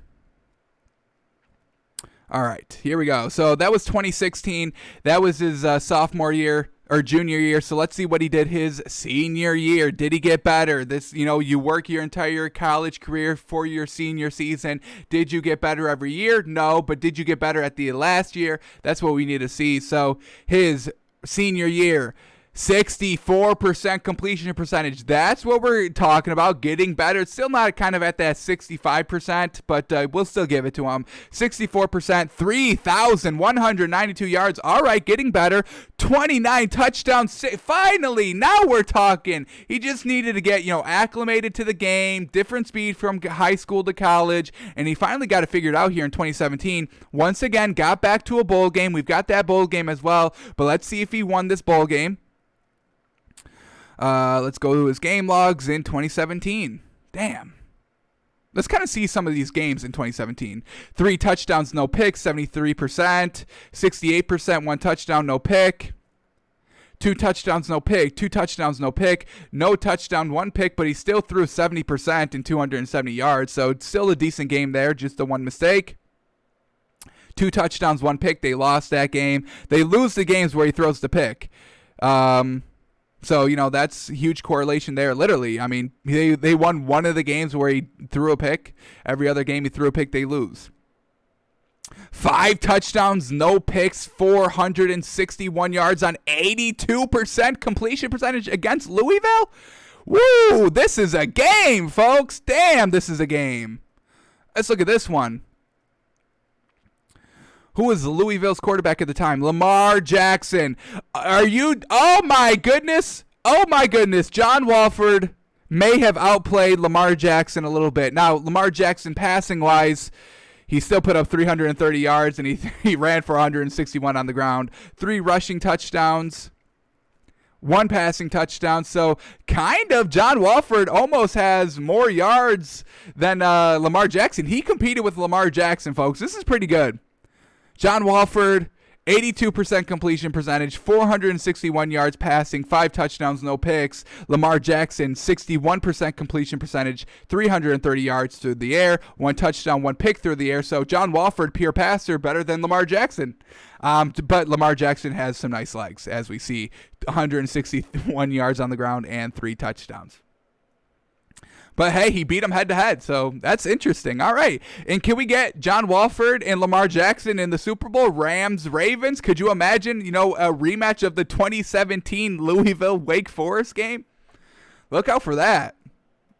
All right, here we go. So that was 2016. That was his sophomore year or junior year. So let's see what he did his senior year. Did he get better? This, you work your entire college career for your senior season. Did you get better every year? No, but did you get better at the last year? That's what we need to see. So his senior year, 64% completion percentage. That's what we're talking about, getting better. It's still not kind of at that 65%, but we'll still give it to him. 64%, 3,192 yards. All right, getting better. 29 touchdowns. Finally, now we're talking. He just needed to get, acclimated to the game, different speed from high school to college, and he finally got it figured out here in 2017. Once again, got back to a bowl game. We've got that bowl game as well, but let's see if he won this bowl game. Let's go to his game logs in 2017. Damn. Let's kind of see some of these games in 2017. 3 touchdowns, no picks, 73%. 68%, 1 touchdown, no pick. 2 touchdowns, no pick. 2 touchdowns, no pick. No touchdown, 1 pick, but he still threw 70% and 270 yards. So it's still a decent game there, just the 1 mistake. 2 touchdowns, 1 pick. They lost that game. They lose the games where he throws the pick. So, that's a huge correlation there, literally. I mean, they won one of the games where he threw a pick. Every other game he threw a pick, they lose. 5 touchdowns, no picks, 461 yards on 82% completion percentage against Louisville. Woo, this is a game, folks. Damn, this is a game. Let's look at this one. Who was Louisville's quarterback at the time? Lamar Jackson. Oh my goodness. John Wolford may have outplayed Lamar Jackson a little bit. Now, Lamar Jackson passing-wise, he still put up 330 yards, and he ran for 161 on the ground. 3 rushing touchdowns, 1 passing touchdown. So, kind of, John Wolford almost has more yards than Lamar Jackson. He competed with Lamar Jackson, folks. This is pretty good. John Wolford, 82% completion percentage, 461 yards passing, 5 touchdowns, no picks. Lamar Jackson, 61% completion percentage, 330 yards through the air, 1 touchdown, 1 pick through the air. So John Wolford, pure passer, better than Lamar Jackson. But Lamar Jackson has some nice legs, as we see, 161 yards on the ground and 3 touchdowns. But, hey, he beat him head-to-head, so that's interesting. All right. And can we get John Wolford and Lamar Jackson in the Super Bowl? Rams-Ravens? Could you imagine, a rematch of the 2017 Louisville-Wake Forest game? Look out for that.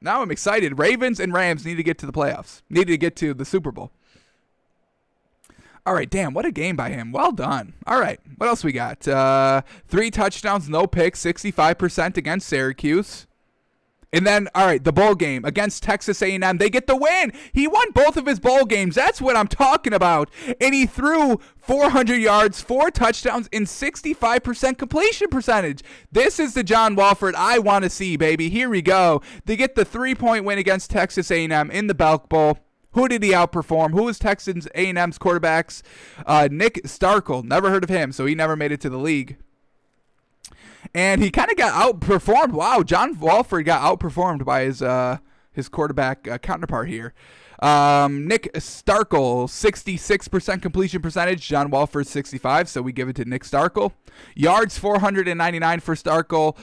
Now I'm excited. Ravens and Rams need to get to the playoffs. Need to get to the Super Bowl. All right, damn, what a game by him. Well done. All right, what else we got? 3 touchdowns, no picks, 65% against Syracuse. And then, all right, the bowl game against Texas A&M. They get the win. He won both of his bowl games. That's what I'm talking about. And he threw 400 yards, 4 touchdowns, and 65% completion percentage. This is the John Wolford I want to see, baby. Here we go. They get the 3-point win against Texas A&M in the Belk Bowl. Who did he outperform? Who was Texas A&M's quarterbacks? Nick Starkel. Never heard of him, so he never made it to the league. And he kind of got outperformed. Wow, John Wolford got outperformed by his quarterback counterpart here. Nick Starkel, 66% completion percentage. John Wolford, 65, so we give it to Nick Starkel. Yards, 499 for Starkel,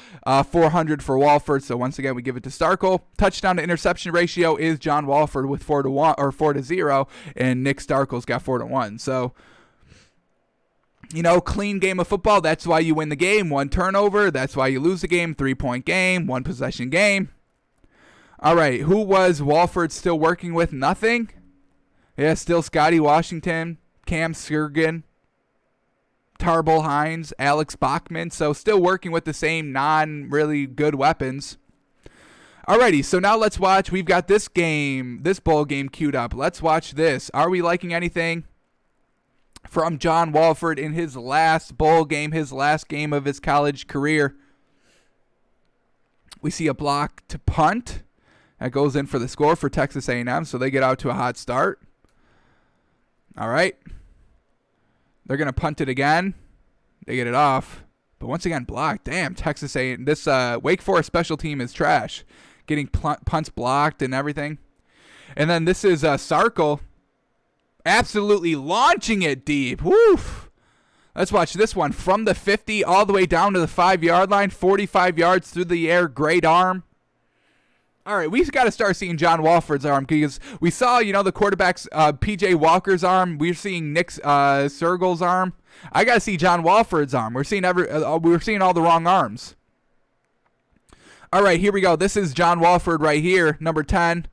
400 for Wolford, so once again, we give it to Starkel. Touchdown to interception ratio is John Wolford with 4-1 or 4-0, and Nick Starkel's got 4-1, so... clean game of football. That's why you win the game. 1 turnover. That's why you lose the game. 3-point game. 1 possession game. All right. Who was Wolford still working with? Nothing. Yeah, still Scotty Washington, Cam Skirgan, Tarbell Hines, Alex Bachman. So still working with the same non-really good weapons. Alrighty, so now let's watch. We've got this bowl game queued up. Let's watch this. Are we liking anything from John Wolford in his last bowl game, his last game of his college career? We see a block to punt. That goes in for the score for Texas A&M, so they get out to a hot start. All right. They're going to punt it again. They get it off. But once again, blocked. Damn, Texas A&M. This Wake Forest special team is trash. Getting punts blocked and everything. And then this is Sarkle absolutely launching it deep. Woof. Let's watch this one. From the 50 all the way down to the 5-yard line. 45 yards through the air. Great arm. All right, we got to start seeing John Wolford's arm because we saw, the quarterback's P.J. Walker's arm. We're seeing Nick Sergel's arm. I got to see John Wolford's arm. We're seeing all the wrong arms. All right, here we go. This is John Wolford right here, number 10.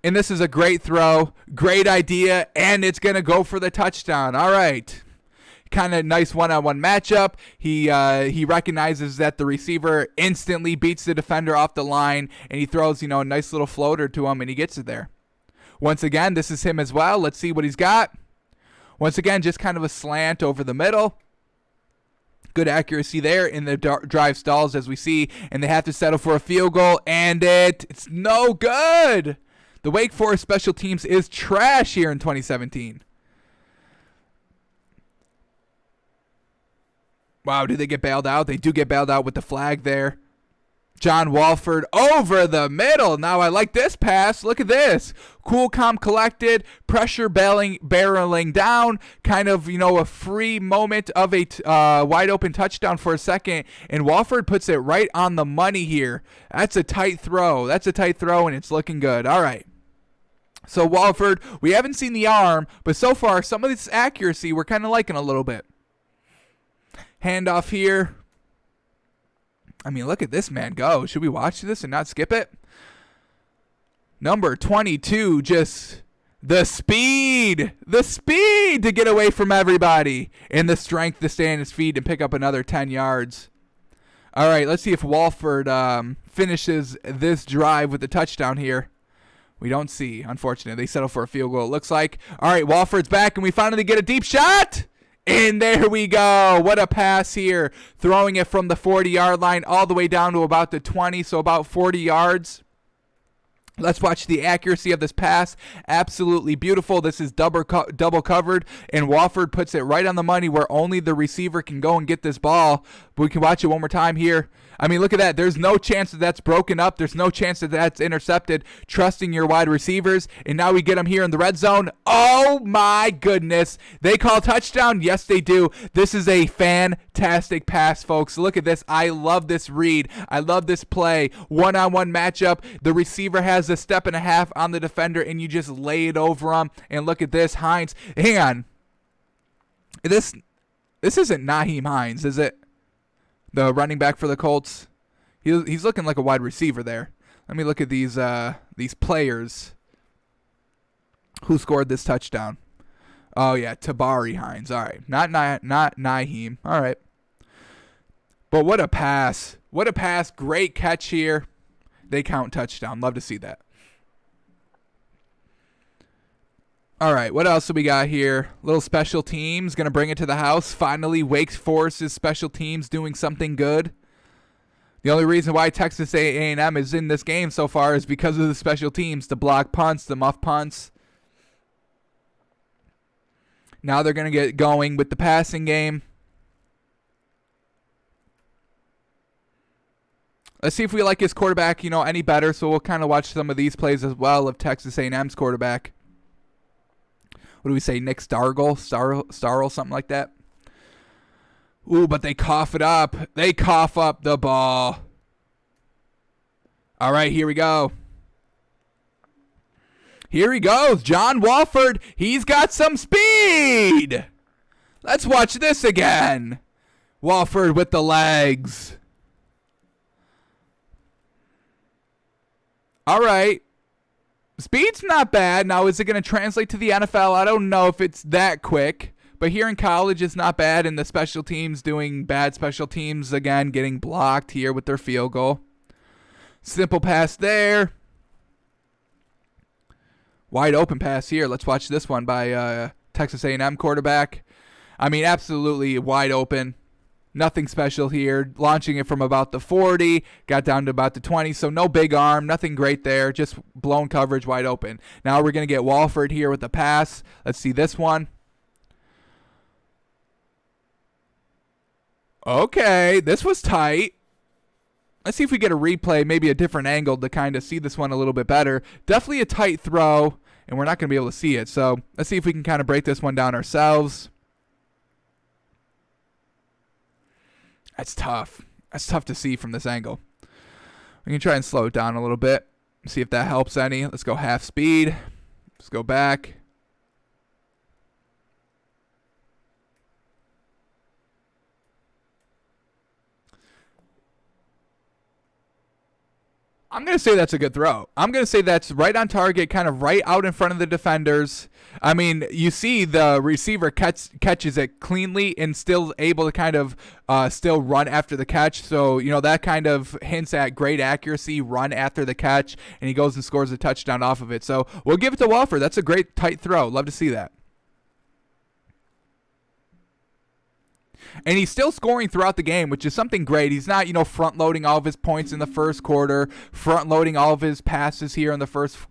And this is a great throw, great idea, and it's going to go for the touchdown. All right. Kind of nice one-on-one matchup. He recognizes that the receiver instantly beats the defender off the line, and he throws, a nice little floater to him, and he gets it there. Once again, this is him as well. Let's see what he's got. Once again, just kind of a slant over the middle. Good accuracy there in the drive stalls, as we see, and they have to settle for a field goal, and it's no good. The Wake Forest special teams is trash here in 2017. Wow, did they get bailed out? They do get bailed out with the flag there. John Wolford over the middle. Now I like this pass. Look at this. Cool, calm, collected. Pressure barreling down. Kind of, a free moment of a wide open touchdown for a second. And Wolford puts it right on the money here. That's a tight throw. And it's looking good. All right. So Wolford, we haven't seen the arm, but so far some of this accuracy we're kind of liking a little bit. Handoff here. I mean, look at this man go. Should we watch this and not skip it? Number 22, just the speed to get away from everybody, and the strength to stay on his feet and pick up another 10 yards. All right, let's see if Wolford finishes this drive with the touchdown here. We don't see, unfortunately. They settle for a field goal, it looks like. All right, Wolford's back, and we finally get a deep shot. And there we go. What a pass here. Throwing it from the 40-yard line all the way down to about the 20, so about 40 yards. Let's watch the accuracy of this pass. Absolutely beautiful. This is double covered, and Wolford puts it right on the money where only the receiver can go and get this ball. But we can watch it one more time here. I mean, look at that. There's no chance that that's broken up. There's no chance that that's intercepted. Trusting your wide receivers. And now we get them here in the red zone. Oh, my goodness. They call touchdown? Yes, they do. This is a fantastic pass, folks. Look at this. I love this read. I love this play. One-on-one matchup. The receiver has a step and a half on the defender, and you just lay it over him. And look at this. Hines. Hang on. This isn't Nyheim Hines, is it? The running back for the Colts. He's looking like a wide receiver there. Let me look at these players who scored this touchdown. Oh, yeah, Tabari Hines. All right. Not Nyheim. All right. But what a pass. What a pass. Great catch here. They count touchdown. Love to see that. All right, what else do we got here? Little special teams, going to bring it to the house. Finally, Wake Forest's special teams doing something good. The only reason why Texas A&M is in this game so far is because of the special teams, the block punts, the muff punts. Now they're going to get going with the passing game. Let's see if we like his quarterback, any better. So we'll kind of watch some of these plays as well of Texas A&M's quarterback. What do we say, Nick Starl, something like that? Ooh, but they cough it up. They cough up the ball. All right, here we go. Here he goes, John Wolford. He's got some speed. Let's watch this again. Wolford with the legs. All right. Speed's not bad. Now, is it going to translate to the NFL? I don't know if it's that quick. But here in college, it's not bad. And the special teams doing bad special teams, again, getting blocked here with their field goal. Simple pass there. Wide open pass here. Let's watch this one by Texas A&M quarterback. I mean, absolutely wide open. Nothing special here. Launching it from about the 40, got down to about the 20, so no big arm, nothing great there, just blown coverage wide open. Now we're going to get Wolford here with the pass. Let's see this one. Okay, this was tight. Let's see if we get a replay, maybe a different angle to kind of see this one a little bit better. Definitely a tight throw, and we're not going to be able to see it. So let's see if we can kind of break this one down ourselves. That's tough. That's tough to see from this angle. We can try and slow it down a little bit. See if that helps any. Let's go half speed. Let's go back. I'm going to say that's a good throw. I'm going to say that's right on target, kind of right out in front of the defenders. I mean, you see the receiver catches it cleanly and still able to kind of still run after the catch. So, you know, that kind of hints at great accuracy, run after the catch, and he goes and scores a touchdown off of it. So we'll give it to Wolford. That's a great tight throw. Love to see that. And he's still scoring throughout the game, which is something great. He's not, you know, front-loading all of his points in the first quarter, front-loading all of his passes here in the first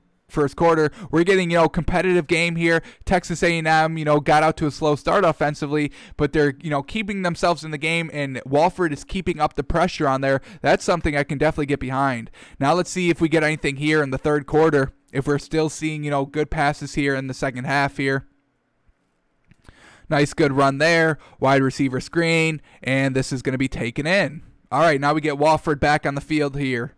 quarter. We're getting, you know, competitive game here. Texas A&M, you know, got out to a slow start offensively, but they're, you know, keeping themselves in the game, and Wolford is keeping up the pressure on there. That's something I can definitely get behind. Now let's see if we get anything here in the third quarter, if we're still seeing, you know, good passes here in the second half here. Nice, good run there. Wide receiver screen, and this is going to be taken in. All right, now we get Wolford back on the field here.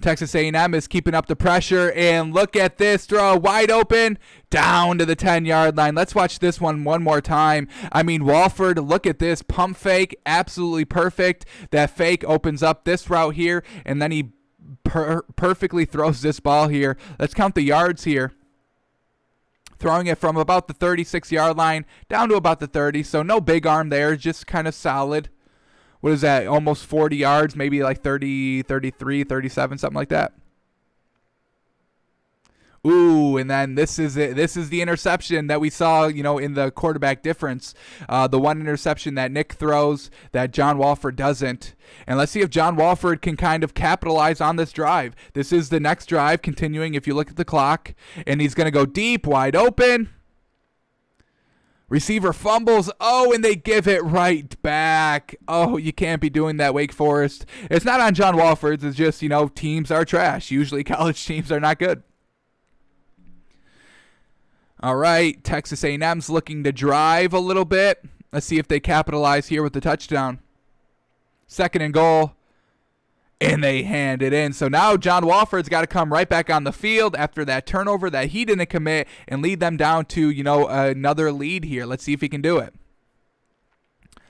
Texas A&M is keeping up the pressure, and look at this throw, wide open, down to the 10-yard line. Let's watch this one more time. I mean, Wolford, look at this, pump fake, absolutely perfect. That fake opens up this route here, and then he perfectly throws this ball here. Let's count the yards here. Throwing it from about the 36-yard line down to about the 30, so no big arm there, just kind of solid. What is that, almost 40 yards, maybe like 30, 33, 37, something like that. Ooh, and then this is it. This is the interception that we saw, you know, in the quarterback difference. The one interception that Nick throws that John Wolford doesn't. And let's see if John Wolford can kind of capitalize on this drive. This is the next drive, continuing if you look at the clock. And he's going to go deep, wide open. Receiver fumbles. Oh, and they give it right back. Oh, you can't be doing that, Wake Forest. It's not on John Wolford. It's just, you know, teams are trash. Usually college teams are not good. All right, Texas A&M's looking to drive a little bit. Let's see if they capitalize here with the touchdown. Second and goal, and they hand it in. So now John Wolford's got to come right back on the field after that turnover that he didn't commit and lead them down to, you know, another lead here. Let's see if he can do it.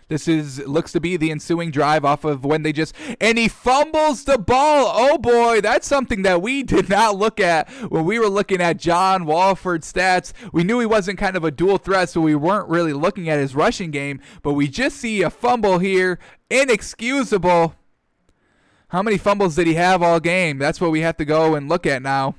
This looks to be the ensuing drive off of when they just, and he fumbles the ball. Oh boy, that's something that we did not look at when we were looking at John Wolford's stats. We knew he wasn't kind of a dual threat, so we weren't really looking at his rushing game, but we just see a fumble here, inexcusable. How many fumbles did he have all game? That's what we have to go and look at now.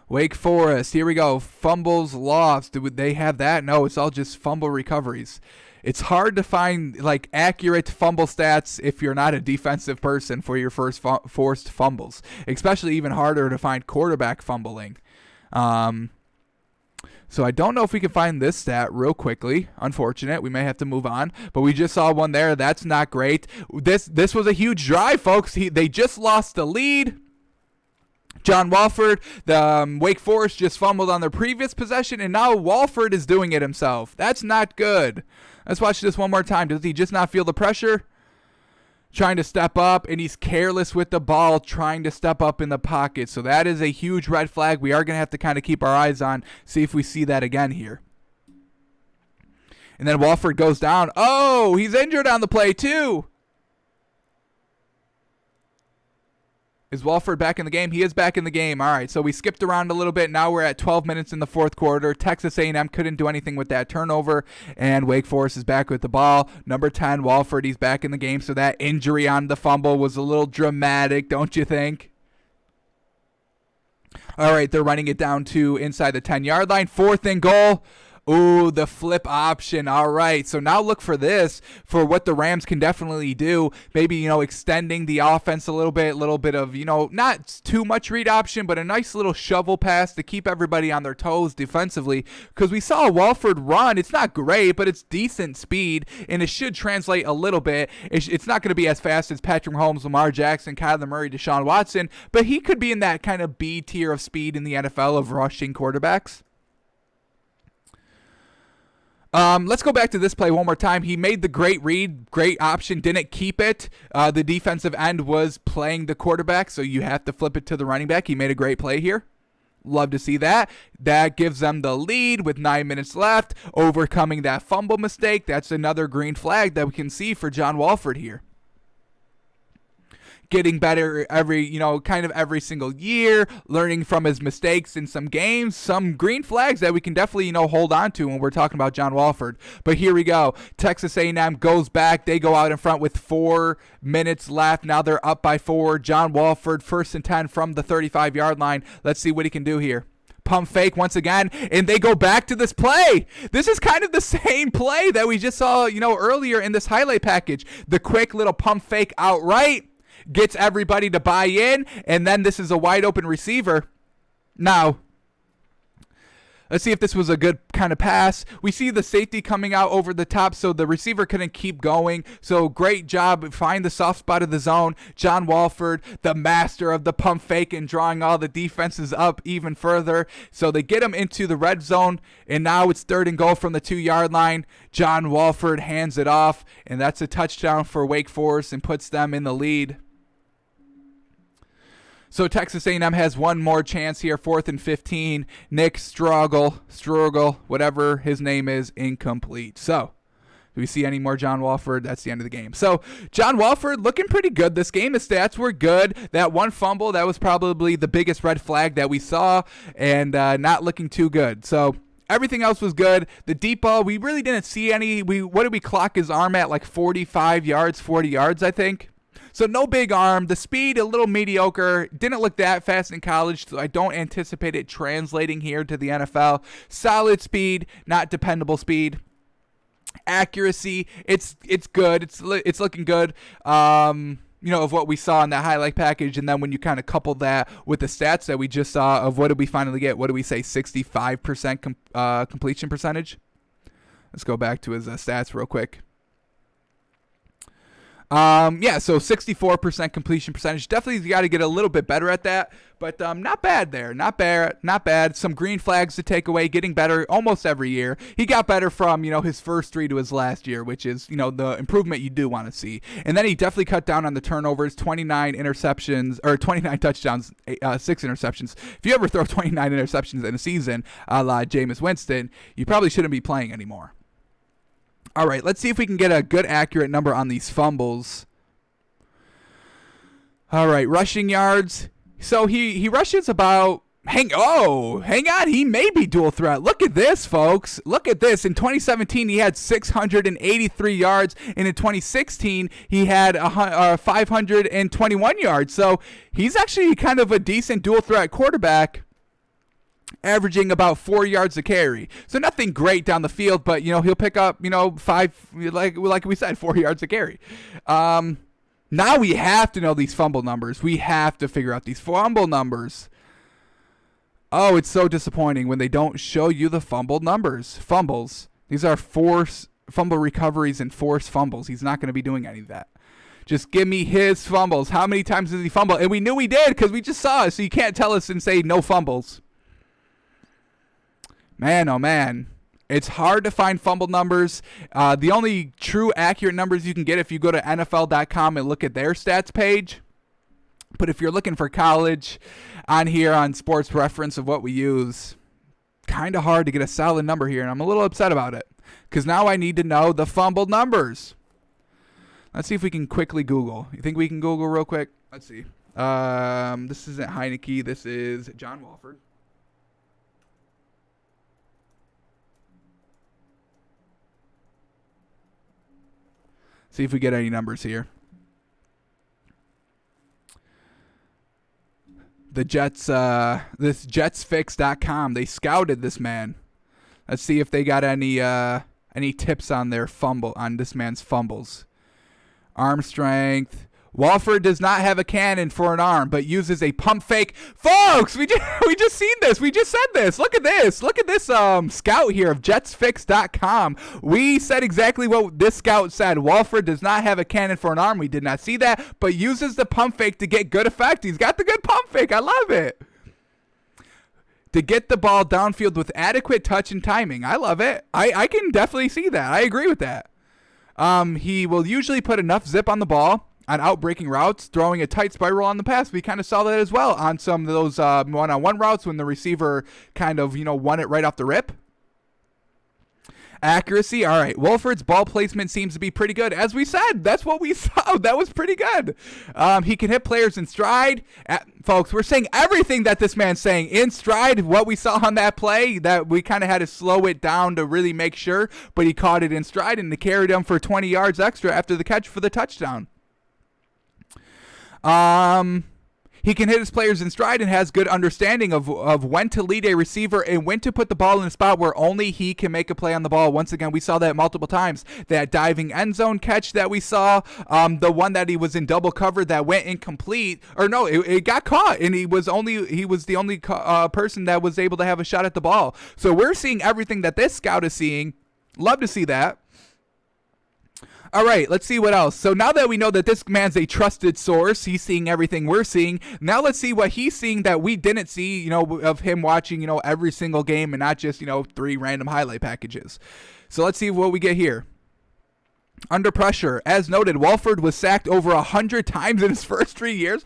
Wake Forest, here we go. Fumbles lost. Do they have that? No, it's all just fumble recoveries. It's hard to find like accurate fumble stats if you're not a defensive person for your first forced fumbles. Especially even harder to find quarterback fumbling. So I don't know if we can find this stat real quickly. Unfortunate. We may have to move on. But we just saw one there. That's not great. This was a huge drive, folks. They just lost the lead. John Wolford, the Wake Forest just fumbled on their previous possession, and now Wolford is doing it himself. That's not good. Let's watch this one more time. Does he just not feel the pressure? Trying to step up, and he's careless with the ball, trying to step up in the pocket. So that is a huge red flag. We are going to have to kind of keep our eyes on, see if we see that again here. And then Wolford goes down. Oh, he's injured on the play too. Is Wolford back in the game? He is back in the game. All right, so we skipped around a little bit. Now we're at 12 minutes in the fourth quarter. Texas A&M couldn't do anything with that turnover, and Wake Forest is back with the ball. Number 10, Wolford, he's back in the game, so that injury on the fumble was a little dramatic, don't you think? All right, they're running it down to inside the 10-yard line. Fourth and goal. Ooh, the flip option. All right. So now look for this for what the Rams can definitely do. Maybe, extending the offense a little bit of, not too much read option, but a nice little shovel pass to keep everybody on their toes defensively. Because we saw Wolford run. It's not great, but it's decent speed, and it should translate a little bit. It's not going to be as fast as Patrick Mahomes, Lamar Jackson, Kyler Murray, Deshaun Watson, but he could be in that kind of B tier of speed in the NFL of rushing quarterbacks. Let's go back to this play one more time. He made the great read, great option, didn't keep it. The defensive end was playing the quarterback, so you have to flip it to the running back. He made a great play here. Love to see that. That gives them the lead with 9 minutes left, overcoming that fumble mistake. That's another green flag that we can see for John Wolford here. Getting better every single year, learning from his mistakes in some games, some green flags that we can definitely, hold on to when we're talking about John Wolford. But here we go. Texas A&M goes back. They go out in front with 4 minutes left. Now they're up by 4. John Wolford, 1st and 10 from the 35-yard line. Let's see what he can do here. Pump fake once again, and they go back to this play. This is kind of the same play that we just saw, earlier in this highlight package. The quick little pump fake outright. Gets everybody to buy in, and then this is a wide open receiver. Now, let's see if this was a good kind of pass. We see the safety coming out over the top, so the receiver couldn't keep going. So great job. Find the soft spot of the zone. John Wolford, the master of the pump fake and drawing all the defenses up even further. So they get him into the red zone, and now it's 3rd and goal from the 2-yard line. John Wolford hands it off, and that's a touchdown for Wake Forest and puts them in the lead. So Texas A&M has one more chance here, 4th and 15. Nick Struggle, whatever his name is, incomplete. So, do we see any more John Wolford? That's the end of the game. So, John Wolford looking pretty good this game. His stats were good. That one fumble, that was probably the biggest red flag that we saw, and not looking too good. So, everything else was good. The deep ball, we really didn't see any. What did we clock his arm at? Like 45 yards, 40 yards, I think. So no big arm. The speed, a little mediocre. Didn't look that fast in college, so I don't anticipate it translating here to the NFL. Solid speed, not dependable speed. Accuracy, it's good. It's looking good. Of what we saw in that highlight package, and then when you kind of couple that with the stats that we just saw of what did we finally get? What do we say? 65% completion percentage. Let's go back to his stats real quick. So 64% completion percentage. Definitely you got to get a little bit better at that, but not bad there. Not bad. Some green flags to take away, getting better almost every year. He got better from, his first 3 to his last year, which is, the improvement you do want to see. And then he definitely cut down on the turnovers, 29 touchdowns, 6 interceptions. If you ever throw 29 interceptions in a season, a la Jameis Winston, you probably shouldn't be playing anymore. All right, let's see if we can get a good, accurate number on these fumbles. All right, rushing yards. So he rushes about... Hang on. He may be dual threat. Look at this, folks. Look at this. In 2017, he had 683 yards, and in 2016, he had 521 yards. So he's actually kind of a decent dual threat quarterback, averaging about 4 yards a carry. So nothing great down the field, but, he'll pick up, 5, like we said, 4 yards a carry. Now we have to know these fumble numbers. We have to figure out these fumble numbers. Oh, it's so disappointing when they don't show you the fumble numbers. Fumbles. These are forced fumble recoveries and forced fumbles. He's not going to be doing any of that. Just give me his fumbles. How many times did he fumble? And we knew he did because we just saw it, so you can't tell us and say no fumbles. Man, oh man. It's hard to find fumble numbers. The only true accurate numbers you can get if you go to NFL.com and look at their stats page. But if you're looking for college on here on Sports Reference of what we use, kind of hard to get a solid number here, and I'm a little upset about it because now I need to know the fumble numbers. Let's see if we can quickly Google. You think we can Google real quick? Let's see. This isn't Heineke. This is John Wolford. See if we get any numbers here. The Jets, this JetsFix.com, they scouted this man. Let's see if they got any tips on this man's fumbles. Arm strength. Wolford does not have a cannon for an arm, but uses a pump fake. Folks, we just seen this. We just said this. Look at this. Look at this scout here of JetsFix.com. We said exactly what this scout said. Wolford does not have a cannon for an arm. We did not see that, but uses the pump fake to get good effect. He's got the good pump fake. I love it. To get the ball downfield with adequate touch and timing. I love it. I can definitely see that. I agree with that. He will usually put enough zip on the ball on outbreaking routes, throwing a tight spiral on the pass. We kind of saw that as well on some of those one-on-one routes when the receiver kind of, won it right off the rip. Accuracy, all right. Wolford's ball placement seems to be pretty good. As we said, that's what we saw. That was pretty good. He can hit players in stride. Folks, we're saying everything that this man's saying in stride. What we saw on that play, that we kind of had to slow it down to really make sure, but he caught it in stride and carried him for 20 yards extra after the catch for the touchdown. He can hit his players in stride and has good understanding of when to lead a receiver and when to put the ball in a spot where only he can make a play on the ball. Once again, we saw that multiple times. That diving end zone catch that we saw, the one that he was in double cover that went incomplete, or no, it got caught, and he was the only person that was able to have a shot at the ball. So we're seeing everything that this scout is seeing. Love to see that. All right, let's see what else. So now that we know that this man's a trusted source, he's seeing everything we're seeing. Now let's see what he's seeing that we didn't see, of him watching, every single game and not just, 3 random highlight packages. So let's see what we get here. Under pressure, as noted, Wolford was sacked over 100 times in his first 3 years.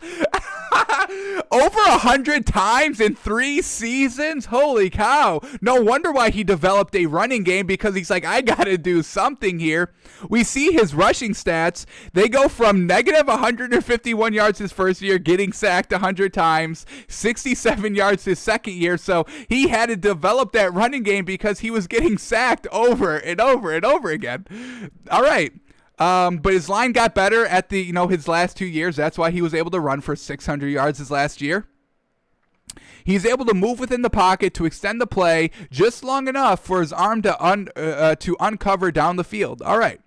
Over 100 times in 3 seasons? Holy cow. No wonder why he developed a running game, because he's like, I got to do something here. We see his rushing stats. They go from negative 151 yards his first year, getting sacked 100 times, 67 yards his second year. So he had to develop that running game because he was getting sacked over and over and over again. All right. But his line got better at his last 2 years. That's why he was able to run for 600 yards his last year. He's able to move within the pocket to extend the play just long enough for his arm to uncover down the field. All right.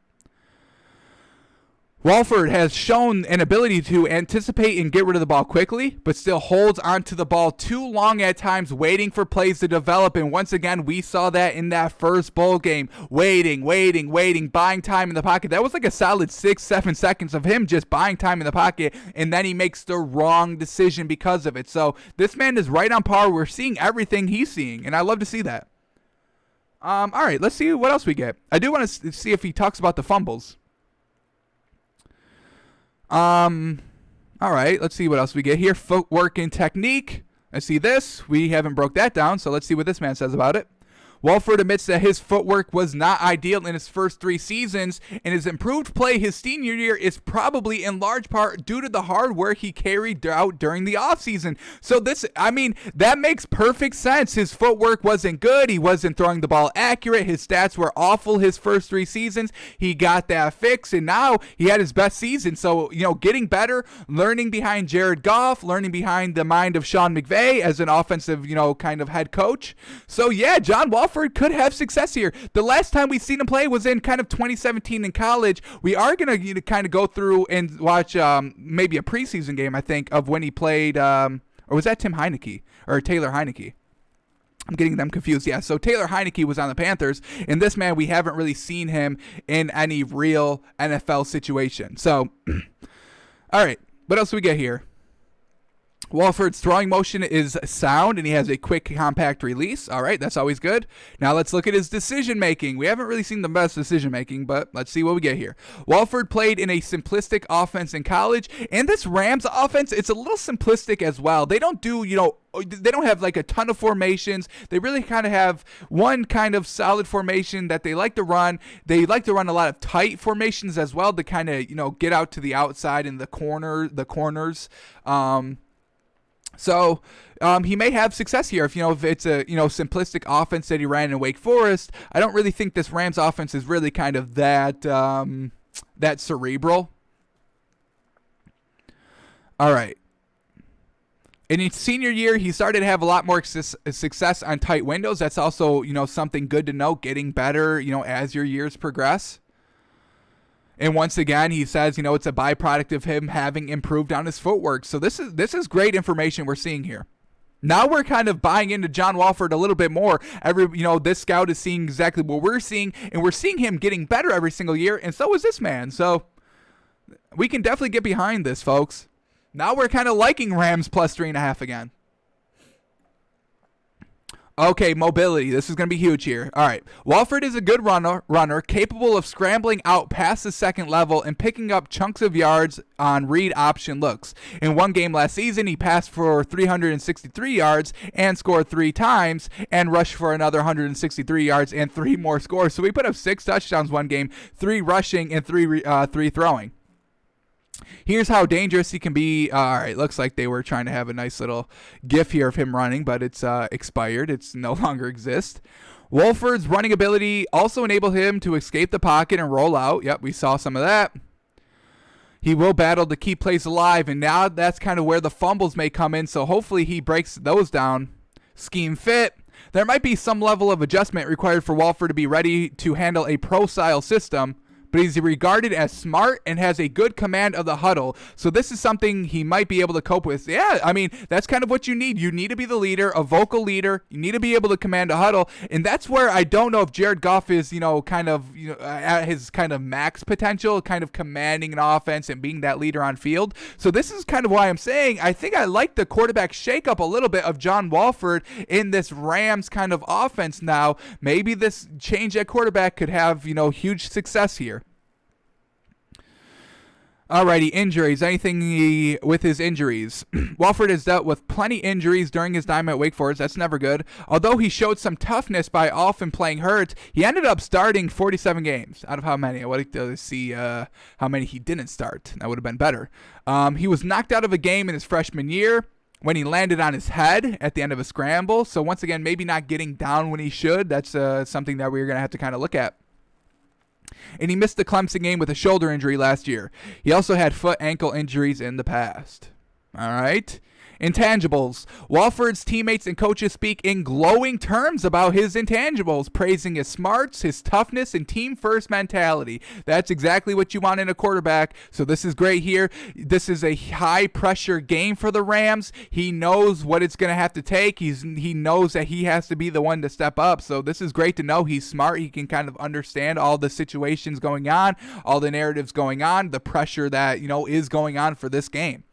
Wolford has shown an ability to anticipate and get rid of the ball quickly, but still holds onto the ball too long at times, waiting for plays to develop. And once again, we saw that in that first bowl game. Waiting, buying time in the pocket. That was like a solid 6-7 seconds of him just buying time in the pocket, and then he makes the wrong decision because of it. So this man is right on par. We're seeing everything he's seeing, and I love to see that. All right, let's see what else we get. I do want to see if he talks about the fumbles. All right, let's see what else we get here. Footwork and technique. I see this. We haven't broke that down, so let's see what this man says about it. Wolford admits that his footwork was not ideal in his first 3 seasons, and his improved play his senior year is probably in large part due to the hard work he carried out during the offseason. So that makes perfect sense. His footwork wasn't good. He wasn't throwing the ball accurate. His stats were awful his first 3 seasons. He got that fixed, and now he had his best season. So, getting better, learning behind Jared Goff, learning behind the mind of Sean McVay as an offensive, kind of head coach. So, yeah, John Wolford could have success here. The last time we seen him play was in kind of 2017 in college. We are going to kind of go through and watch maybe a preseason game, I think, of when he played, or was that Tim Heineke or Taylor Heineke? I'm getting them confused. Yeah, so Taylor Heineke was on the Panthers, and this man, we haven't really seen him in any real NFL situation. So, all right, what else do we get here? Wolford's throwing motion is sound, and he has a quick, compact release. All right, that's always good. Now let's look at his decision-making. We haven't really seen the best decision-making, but let's see what we get here. Wolford played in a simplistic offense in college, and this Rams offense, it's a little simplistic as well. They don't do, they don't have like a ton of formations. They really kind of have one kind of solid formation that they like to run. They like to run a lot of tight formations as well to kind of, get out to the outside and the corners. So he may have success here if it's a simplistic offense that he ran in Wake Forest. I don't really think this Rams offense is really kind of that cerebral. All right. In his senior year, he started to have a lot more success on tight windows. That's also, something good to know, getting better, as your years progress. And once again, he says, it's a byproduct of him having improved on his footwork. So this is great information we're seeing here. Now we're kind of buying into John Wolford a little bit more. This scout is seeing exactly what we're seeing, and we're seeing him getting better every single year, and so is this man. So we can definitely get behind this, folks. Now we're kind of liking Rams plus 3.5 again. Okay, mobility. This is going to be huge here. All right. Wolford is a good runner, capable of scrambling out past the second level and picking up chunks of yards on read option looks. In one game last season, he passed for 363 yards and scored 3 times and rushed for another 163 yards and 3 more scores. So we put up 6 touchdowns one game, 3 rushing and 3 throwing. Here's how dangerous he can be. All right, looks like they were trying to have a nice little gif here of him running, but it's expired. It's no longer exists. Wolford's running ability also enabled him to escape the pocket and roll out. Yep, we saw some of that. He will battle to keep plays alive, and now that's kind of where the fumbles may come in, so hopefully he breaks those down. Scheme fit. There might be some level of adjustment required for Wolford to be ready to handle a pro-style system, but he's regarded as smart and has a good command of the huddle. So this is something he might be able to cope with. Yeah, I mean, that's kind of what you need. You need to be the leader, a vocal leader. You need to be able to command a huddle. And that's where I don't know if Jared Goff is, at his kind of max potential, kind of commanding an offense and being that leader on field. So this is kind of why I'm saying I think I like the quarterback shakeup a little bit of John Wolford in this Rams kind of offense now. Maybe this change at quarterback could have, huge success here. Alrighty, injuries. Anything with his injuries? Wolford has dealt with plenty injuries during his time at Wake Forest. That's never good. Although he showed some toughness by often playing hurt, he ended up starting 47 games. Out of how many? I would like to see how many he didn't start. That would have been better. He was knocked out of a game in his freshman year when he landed on his head at the end of a scramble. So once again, maybe not getting down when he should. That's something that we're going to have to kind of look at. And he missed the Clemson game with a shoulder injury last year. He also had ankle injuries in the past. All right. Intangibles. Wolford's teammates and coaches speak in glowing terms about his intangibles, praising his smarts, his toughness, and team-first mentality. That's exactly what you want in a quarterback, so this is great here. This is a high-pressure game for the Rams. He knows what it's going to have to take. He knows that he has to be the one to step up, so this is great to know. He's smart. He can kind of understand all the situations going on, all the narratives going on, the pressure that, is going on for this game.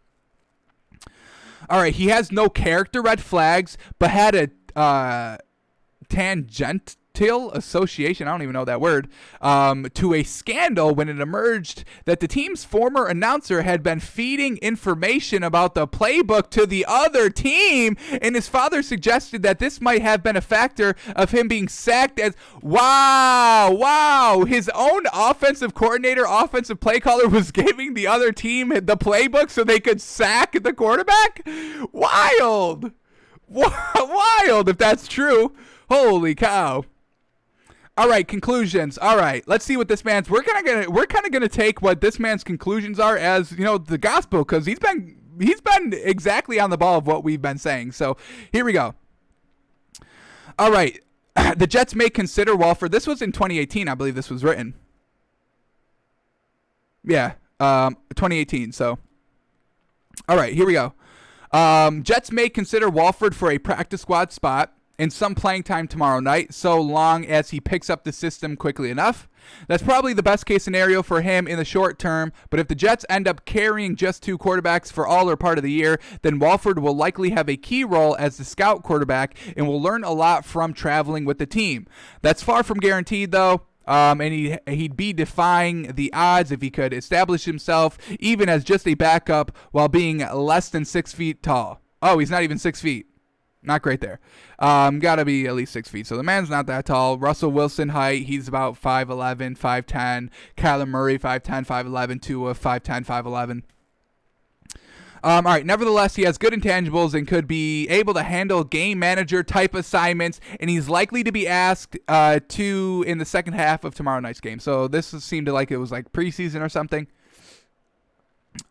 All right, he has no character red flags, but had a tangential association, I don't even know that word, to a scandal when it emerged that the team's former announcer had been feeding information about the playbook to the other team, and his father suggested that this might have been a factor of him being sacked as, wow, his own offensive coordinator, offensive play caller was giving the other team the playbook so they could sack the quarterback? Wild if that's true. Holy cow. All right, conclusions. All right, let's see what this man's. We're kind of gonna take what this man's conclusions are as the gospel, because he's been exactly on the ball of what we've been saying. So here we go. All right, the Jets may consider Wolford. This was in 2018, I believe. This was written. Yeah, 2018. So, all right, here we go. Jets may consider Wolford for a practice squad spot in some playing time tomorrow night, so long as he picks up the system quickly enough. That's probably the best case scenario for him in the short term, but if the Jets end up carrying just 2 quarterbacks for all or part of the year, then Wolford will likely have a key role as the scout quarterback and will learn a lot from traveling with the team. That's far from guaranteed, though. And he'd be defying the odds if he could establish himself even as just a backup while being less than 6 feet tall. Oh, he's not even 6 feet. Not great there. Gotta be at least 6 feet. So the man's not that tall. Russell Wilson height, he's about 5'11", 5'10". Kyler Murray, 5'10", 5'11". Tua, 5'10", 5'11". All right. Nevertheless, he has good intangibles and could be able to handle game manager type assignments, and he's likely to be asked to in the second half of tomorrow night's game. So this seemed like it was like preseason or something.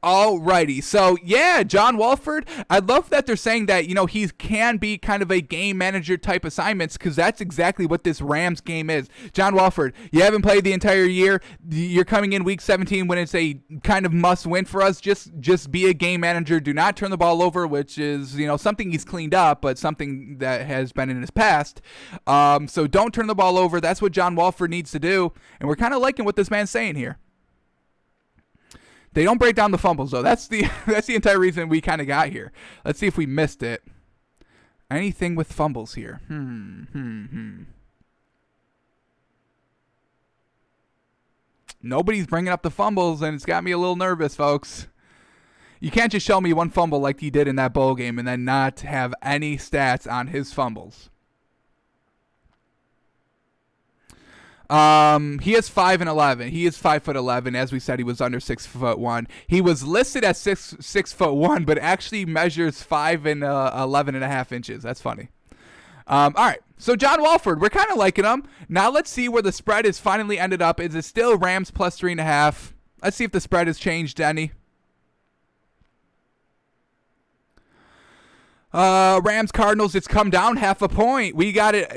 Alrighty, so yeah, John Wolford. I love that they're saying that he can be kind of a game manager type assignments, because that's exactly what this Rams game is. John Wolford, you haven't played the entire year. You're coming in week 17 when it's a kind of must win for us. Just be a game manager. Do not turn the ball over, which is something he's cleaned up, but something that has been in his past. So don't turn the ball over. That's what John Wolford needs to do, and we're kind of liking what this man's saying here. They don't break down the fumbles, though. That's the entire reason we kind of got here. Let's see if we missed it. Anything with fumbles here? Nobody's bringing up the fumbles, and it's got me a little nervous, folks. You can't just show me one fumble like he did in that bowl game and then not have any stats on his fumbles. He is 5'11". He is 5'11". As we said, he was under 6'1". He was listed as 6'1", but actually measures 5'11.5" inches. That's funny. All right. So John Wolford, we're kind of liking him. Now let's see where the spread has finally ended up. Is it still Rams plus 3.5? Let's see if the spread has changed any. Rams Cardinals, it's come down 0.5 point. We got it.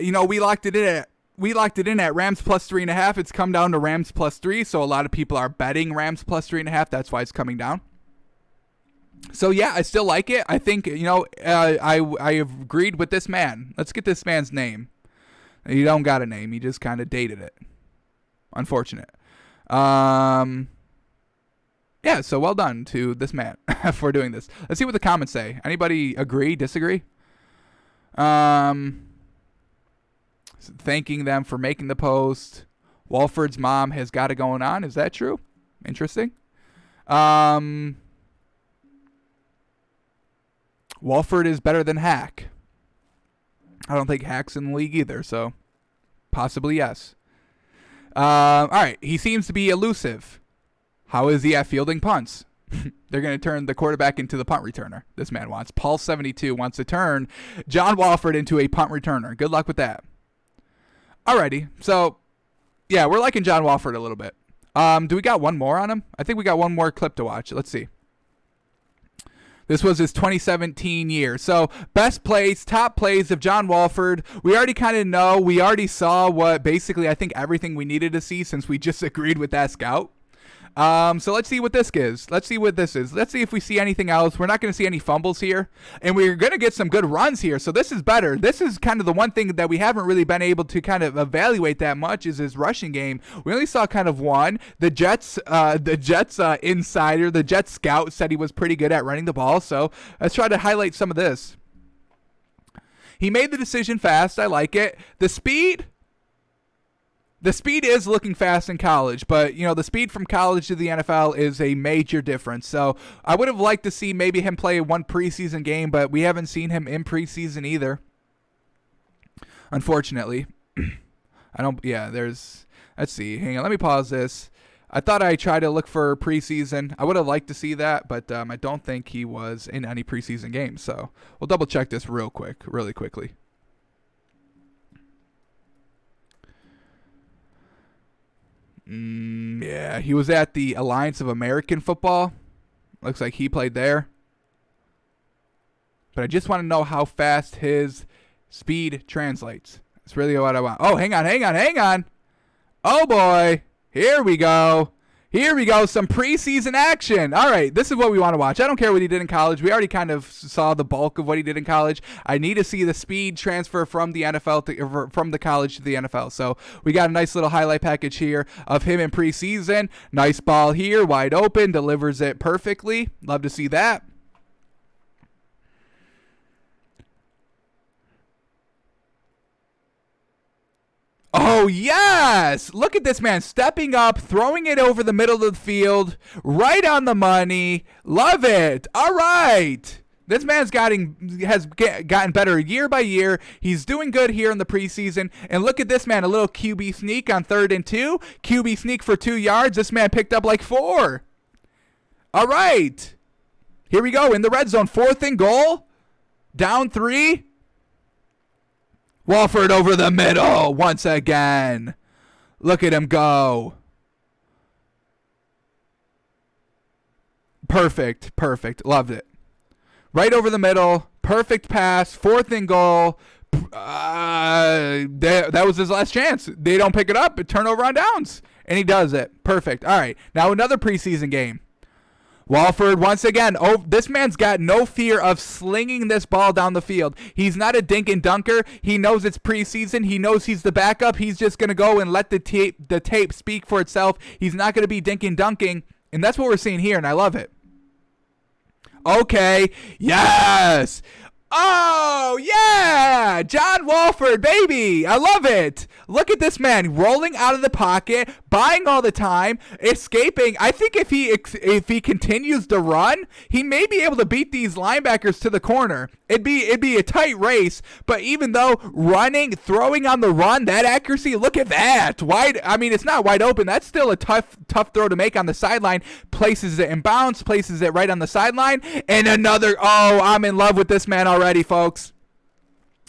We locked it in at Rams plus 3.5. It's come down to Rams plus 3. So a lot of people are betting Rams plus 3.5. That's why it's coming down. So yeah, I still like it. I think I have agreed with this man. Let's get this man's name. He don't got a name. He just kind of dated it. Unfortunate. Yeah. So well done to this man for doing this. Let's see what the comments say. Anybody agree? Disagree? Thanking them for making the post. Wolford's mom has got it going on. Is that true? Interesting. Wolford is better than Hack. I don't think Hack's in the league either, so possibly yes. All right. He seems to be elusive. How is he at fielding punts? They're going to turn the quarterback into the punt returner. This man wants. Paul72 wants to turn John Wolford into a punt returner. Good luck with that. Alrighty, so yeah, we're liking John Wolford a little bit. Do we got one more on him? I think we got one more clip to watch. Let's see. This was his 2017 year. So best plays, top plays of John Wolford. We already kind of know. We already saw what basically I think everything we needed to see since we just agreed with that scout. So let's see what this gives. Let's see what this is. Let's see if we see anything else. We're not going to see any fumbles here. And we're going to get some good runs here. So this is better. This is kind of the one thing that we haven't really been able to kind of evaluate that much is his rushing game. We only saw kind of one. The Jets insider, the Jets scout said he was pretty good at running the ball. So let's try to highlight some of this. He made the decision fast. I like it. The speed is looking fast in college, but, the speed from college to the NFL is a major difference. So I would have liked to see maybe him play one preseason game, but we haven't seen him in preseason either. Unfortunately. Let's see. Hang on, let me pause this. I thought I tried to look for preseason. I would have liked to see that, but I don't think he was in any preseason games. So we'll double check this really quickly. Yeah, he was at the Alliance of American Football. Looks like he played there. But I just want to know how fast his speed translates. That's really what I want. Oh, hang on. Oh, boy. Here we go. Some preseason action. All right, this is what we want to watch. I don't care what he did in college. We already kind of saw the bulk of what he did in college. I need to see the speed transfer from the NFL from the college to the NFL. So we got a nice little highlight package here of him in preseason. Nice ball here, wide open, delivers it perfectly. Love to see that. Oh, yes! Look at this man stepping up, throwing it over the middle of the field, right on the money. Love it. All right. This man's has gotten better year by year. He's doing good here in the preseason. And look at this man, a little QB sneak on 3rd and 2. QB sneak for 2 yards. This man picked up like 4. All right. Here we go in the red zone. 4th and goal. Down 3. Wolford over the middle once again. Look at him go. Perfect. Loved it. Right over the middle. Perfect pass. 4th and goal. That was his last chance. They don't pick it up. Turnover on downs. And he does it. Perfect. All right. Now another preseason game. Wolford, once again, this man's got no fear of slinging this ball down the field. He's not a dink and dunker. He knows it's preseason. He knows he's the backup. He's just going to go and let the tape speak for itself. He's not going to be dink and dunking. And that's what we're seeing here, and I love it. Okay. Yes. Oh, yeah. John Wolford, baby. I love it. Look at this man rolling out of the pocket, buying all the time, escaping. I think if he continues to run, he may be able to beat these linebackers to the corner. It'd be a tight race, but even though throwing on the run, that accuracy, look at that. It's not wide open. That's still a tough throw to make on the sideline. Places it in bounds, places it right on the sideline, and another. Oh, I'm in love with this man already, folks.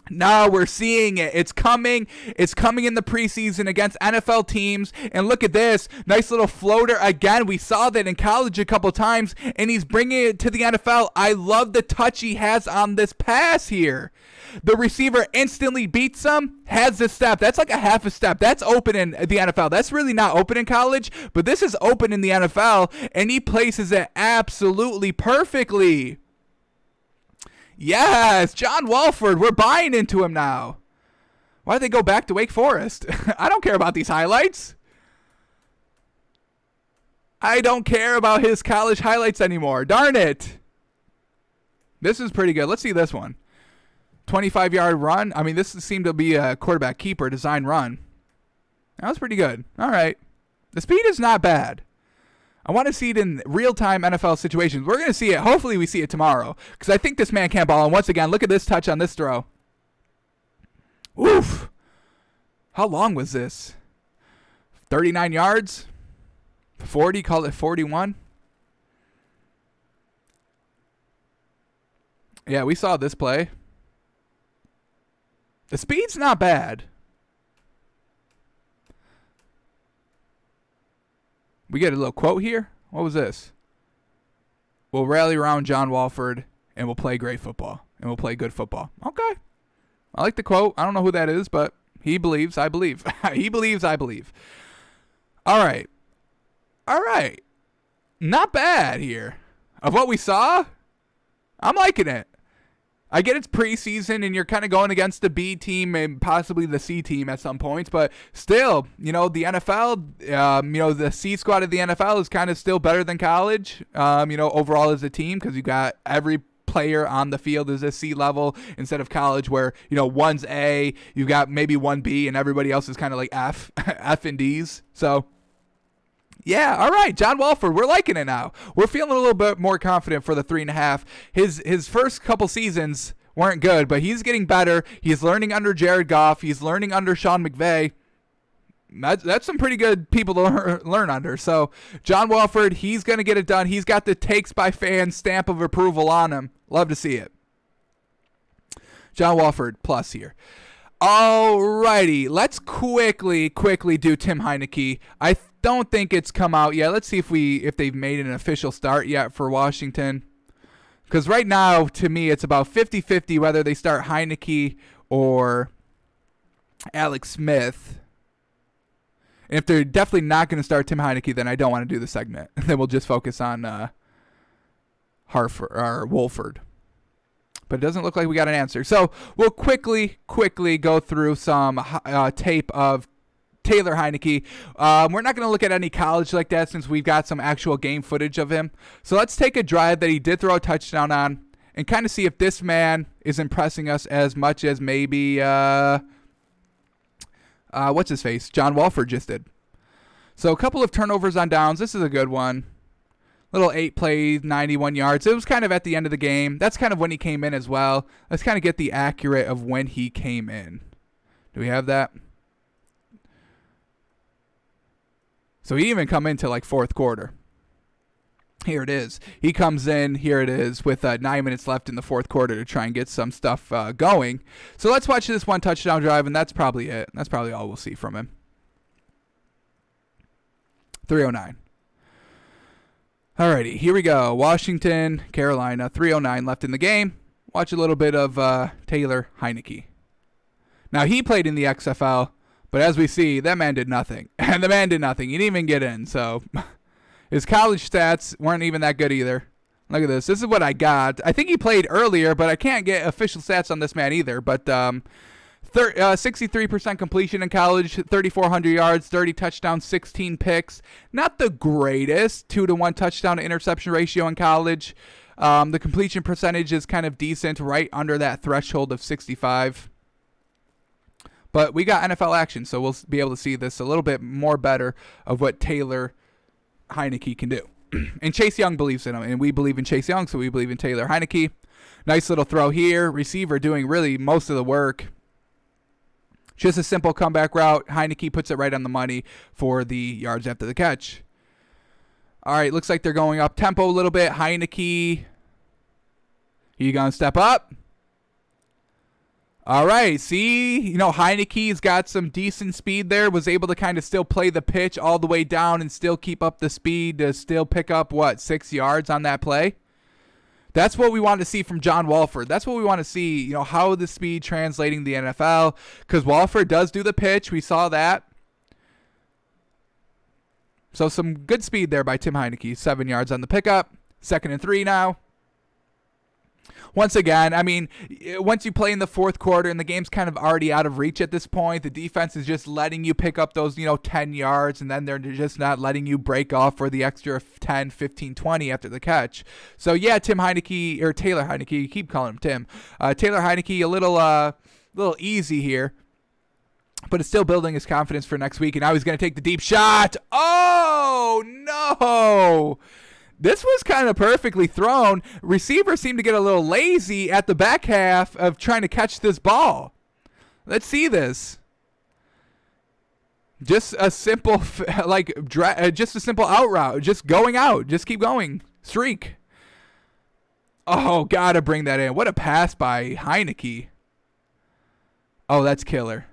Now we're seeing it. It's coming. It's coming in the preseason against NFL teams. And look at this. Nice little floater. Again, we saw that in college a couple times, and he's bringing it to the NFL. I love the touch he has on this pass here. The receiver instantly beats him, has the step. That's like a half a step. That's open in the NFL. That's really not open in college, but this is open in the NFL, and he places it absolutely perfectly. Yes, John Wolford. We're buying into him now. Why did they go back to Wake Forest? I don't care about these highlights. I don't care about his college highlights anymore. Darn it. This is pretty good. Let's see this one. 25-yard run. I mean, this seemed to be a quarterback keeper design run. That was pretty good. All right. The speed is not bad. I want to see it in real-time NFL situations. We're going to see it. Hopefully we see it tomorrow because I think this man can't ball. And once again, look at this touch on this throw. Oof. How long was this? 39 yards? 40? Call it 41? Yeah, we saw this play. The speed's not bad. We get a little quote here. What was this? We'll rally around John Wolford, and we'll play great football, and we'll play good football. Okay. I like the quote. I don't know who that is, but he believes, I believe. He believes, I believe. All right. Not bad here. Of what we saw, I'm liking it. I get it's preseason and you're kind of going against the B team and possibly the C team at some points, but still, the NFL, the C squad of the NFL is kind of still better than college, overall as a team because you got every player on the field is a C level instead of college where, one's A, you got maybe one B and everybody else is kind of like F and D's. So, yeah, all right, John Wolford, we're liking it now. We're feeling a little bit more confident for the 3.5. His first couple seasons weren't good, but he's getting better. He's learning under Jared Goff. He's learning under Sean McVay. That's some pretty good people to learn under. So, John Wolford, he's going to get it done. He's got the takes by fans stamp of approval on him. Love to see it. John Wolford plus here. Alrighty, let's quickly do Tim Heineke. I don't think it's come out yet. Let's see if they've made an official start yet for Washington. Because right now, to me, it's about 50-50 whether they start Heineke or Alex Smith. And if they're definitely not going to start Tim Heineke, then I don't want to do the segment. Then we'll just focus on Harford or Wolford. But it doesn't look like we got an answer. So we'll quickly go through some tape of Taylor Heineke. We're not going to look at any college like that since we've got some actual game footage of him. So let's take a drive that he did throw a touchdown on and kind of see if this man is impressing us as much as maybe, what's his face? John Wolford just did. So a couple of turnovers on downs. This is a good one. Little 8 plays, 91 yards. It was kind of at the end of the game. That's kind of when he came in as well. Let's kind of get the accurate of when he came in. Do we have that? So he didn't even come into like fourth quarter. Here it is. He comes in, here it is, with 9 minutes left in the fourth quarter to try and get some stuff going. So let's watch this one touchdown drive, and that's probably it. That's probably all we'll see from him. 309. Alrighty, here we go. Washington, Carolina, 3:09 left in the game. Watch a little bit of Taylor Heineke. Now, he played in the XFL, but as we see, that man did nothing. And the man did nothing. He didn't even get in, so his college stats weren't even that good either. Look at this. This is what I got. I think he played earlier, but I can't get official stats on this man either. But 63% completion in college, 3,400 yards, 30 touchdowns, 16 picks. Not the greatest 2-to-1 touchdown to interception ratio in college. The completion percentage is kind of decent, right under that threshold of 65. But we got NFL action, so we'll be able to see this a little bit more better of what Taylor Heineke can do. And Chase Young believes in him, and we believe in Chase Young, so we believe in Taylor Heineke. Nice little throw here. Receiver doing really most of the work. Just a simple comeback route. Heineke puts it right on the money for the yards after the catch. All right, looks like they're going up tempo a little bit. Heineke, he going to step up. All right, see, Heineke's got some decent speed there, was able to kind of still play the pitch all the way down and still keep up the speed to still pick up, 6 yards on that play? That's what we want to see from John Wolford. That's what we want to see, how the speed translating the NFL, because Wolford does do the pitch. We saw that. So some good speed there by Tim Heineke. 7 yards on the pickup. 2nd and 3 now. Once again, once you play in the fourth quarter and the game's kind of already out of reach at this point, the defense is just letting you pick up those, 10 yards, and then they're just not letting you break off for the extra 10, 15, 20 after the catch. So, yeah, Taylor Heineke, you keep calling him Tim. Taylor Heineke, a little easy here, but it's still building his confidence for next week, and now he's going to take the deep shot. Oh, no! This was kind of perfectly thrown. Receiver seemed to get a little lazy at the back half of trying to catch this ball. Let's see this. Just a simple, just a simple out route. Just going out. Just keep going. Streak. Oh, gotta bring that in. What a pass by Heineke. Oh, that's killer.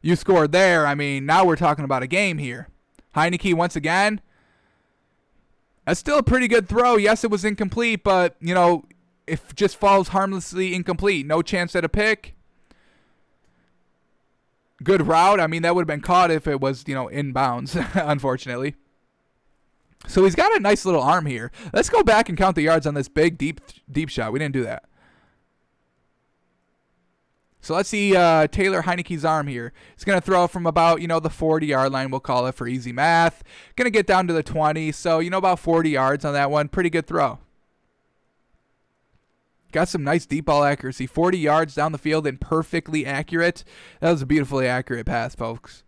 You scored there. Now we're talking about a game here. Heineke once again. That's still a pretty good throw. Yes, it was incomplete, but, it just falls harmlessly incomplete. No chance at a pick. Good route. That would have been caught if it was, inbounds, unfortunately. So he's got a nice little arm here. Let's go back and count the yards on this big, deep shot. We didn't do that. So let's see Taylor Heineke's arm here. He's going to throw from about, the 40-yard line, we'll call it for easy math. Going to get down to the 20, so, about 40 yards on that one. Pretty good throw. Got some nice deep ball accuracy. 40 yards down the field and perfectly accurate. That was a beautifully accurate pass, folks.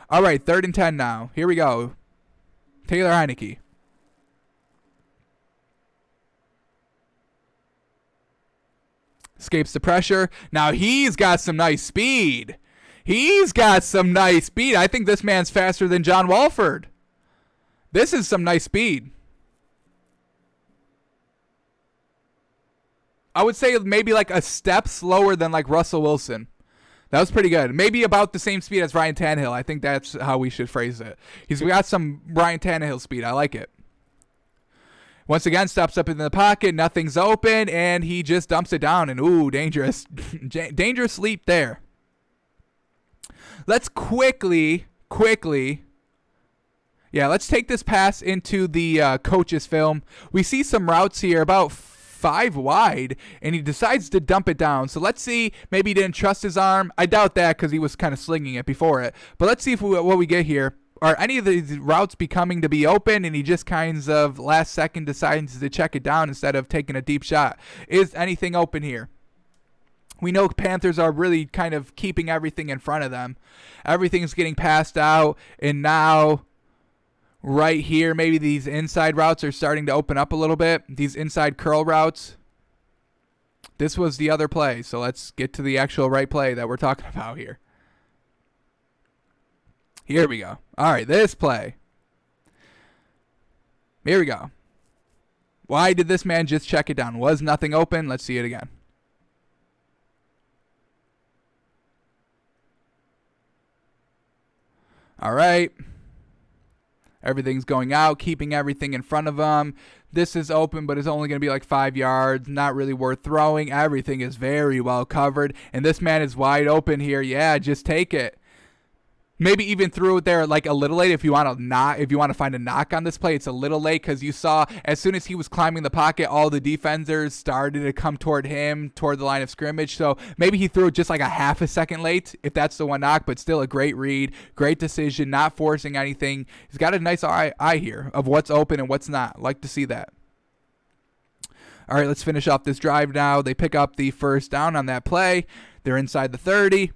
All right, 3rd and 10 now. Here we go. Taylor Heineke. Escapes the pressure. Now he's got some nice speed. I think this man's faster than John Wolford. This is some nice speed. I would say maybe like a step slower than like Russell Wilson. That was pretty good. Maybe about the same speed as Ryan Tannehill. I think that's how we should phrase it. He's got some Ryan Tannehill speed. I like it. Once again, steps up in the pocket. Nothing's open, and he just dumps it down. And, ooh, dangerous. Dangerous leap there. Let's quickly. Yeah, let's take this pass into the coach's film. We see some routes here, about 5 wide, and he decides to dump it down. So let's see. Maybe he didn't trust his arm. I doubt that because he was kind of slinging it before it. But let's see what we get here. Are any of these routes becoming to be open, and he just kind of last second decides to check it down instead of taking a deep shot? Is anything open here? We know Panthers are really kind of keeping everything in front of them. Everything's getting passed out, and now right here, maybe these inside routes are starting to open up a little bit. These inside curl routes. This was the other play, so let's get to the actual right play that we're talking about here. Here we go. All right, this play. Here we go. Why did this man just check it down? Was nothing open? Let's see it again. All right. Everything's going out, keeping everything in front of him. This is open, but it's only going to be like 5 yards. Not really worth throwing. Everything is very well covered. And this man is wide open here. Yeah, just take it. Maybe even threw it there like a little late. If you want to find a knock on this play, it's a little late because you saw as soon as he was climbing the pocket, all the defenders started to come toward him, toward the line of scrimmage. So maybe he threw it just like a half a second late, if that's the one knock, but still a great read, great decision, not forcing anything. He's got a nice eye here of what's open and what's not. Like to see that. All right, let's finish off this drive now. They pick up the first down on that play. They're inside the 30.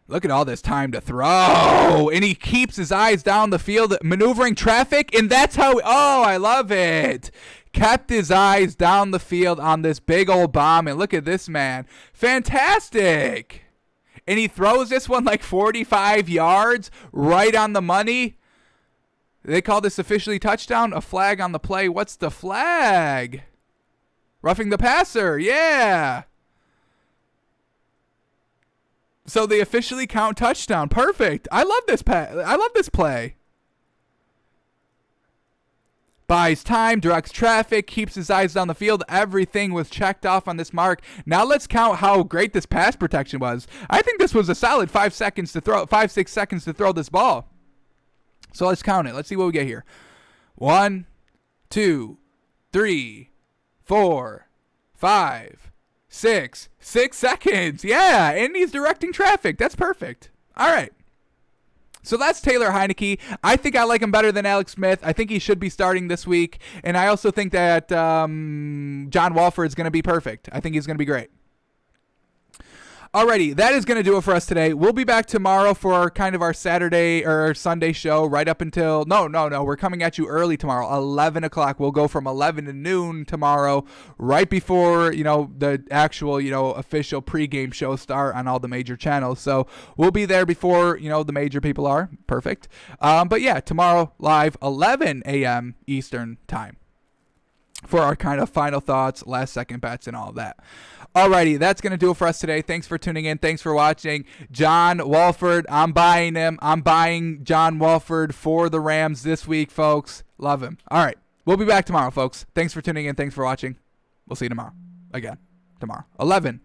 Look at all this time to throw. And he keeps his eyes down the field, maneuvering traffic. And that's how, I love it. Kept his eyes down the field on this big old bomb. And look at this man. Fantastic. And he throws this one like 45 yards right on the money. They call this officially touchdown. A flag on the play. What's the flag? Roughing the passer. Yeah. So they officially count touchdown. Perfect. I love this play. Buys time, directs traffic, keeps his eyes down the field. Everything was checked off on this mark. Now let's count how great this pass protection was. I think this was a solid 5 seconds to throw, 5-6 seconds to throw this ball. So let's count it. Let's see what we get here. 1, 2, 3, 4, 5. 6 seconds. Yeah, and he's directing traffic. That's perfect. All right. So that's Taylor Heinicke. I think I like him better than Alex Smith. I think he should be starting this week. And I also think that John Wolford is going to be perfect. I think he's going to be great. Alrighty, that is going to do it for us today. We'll be back tomorrow for kind of our Saturday or Sunday show right up until, no. We're coming at you early tomorrow, 11 o'clock. We'll go from 11 to noon tomorrow, right before, the actual, official pregame show start on all the major channels. So we'll be there before, the major people are. Perfect. But yeah, tomorrow live, 11 a.m. Eastern time for our kind of final thoughts, last second bets, and all of that. Alrighty, that's going to do it for us today. Thanks for tuning in. Thanks for watching. John Wolford, I'm buying him. I'm buying John Wolford for the Rams this week, folks. Love him. All right, we'll be back tomorrow, folks. Thanks for tuning in. Thanks for watching. We'll see you tomorrow. Again, tomorrow. 11.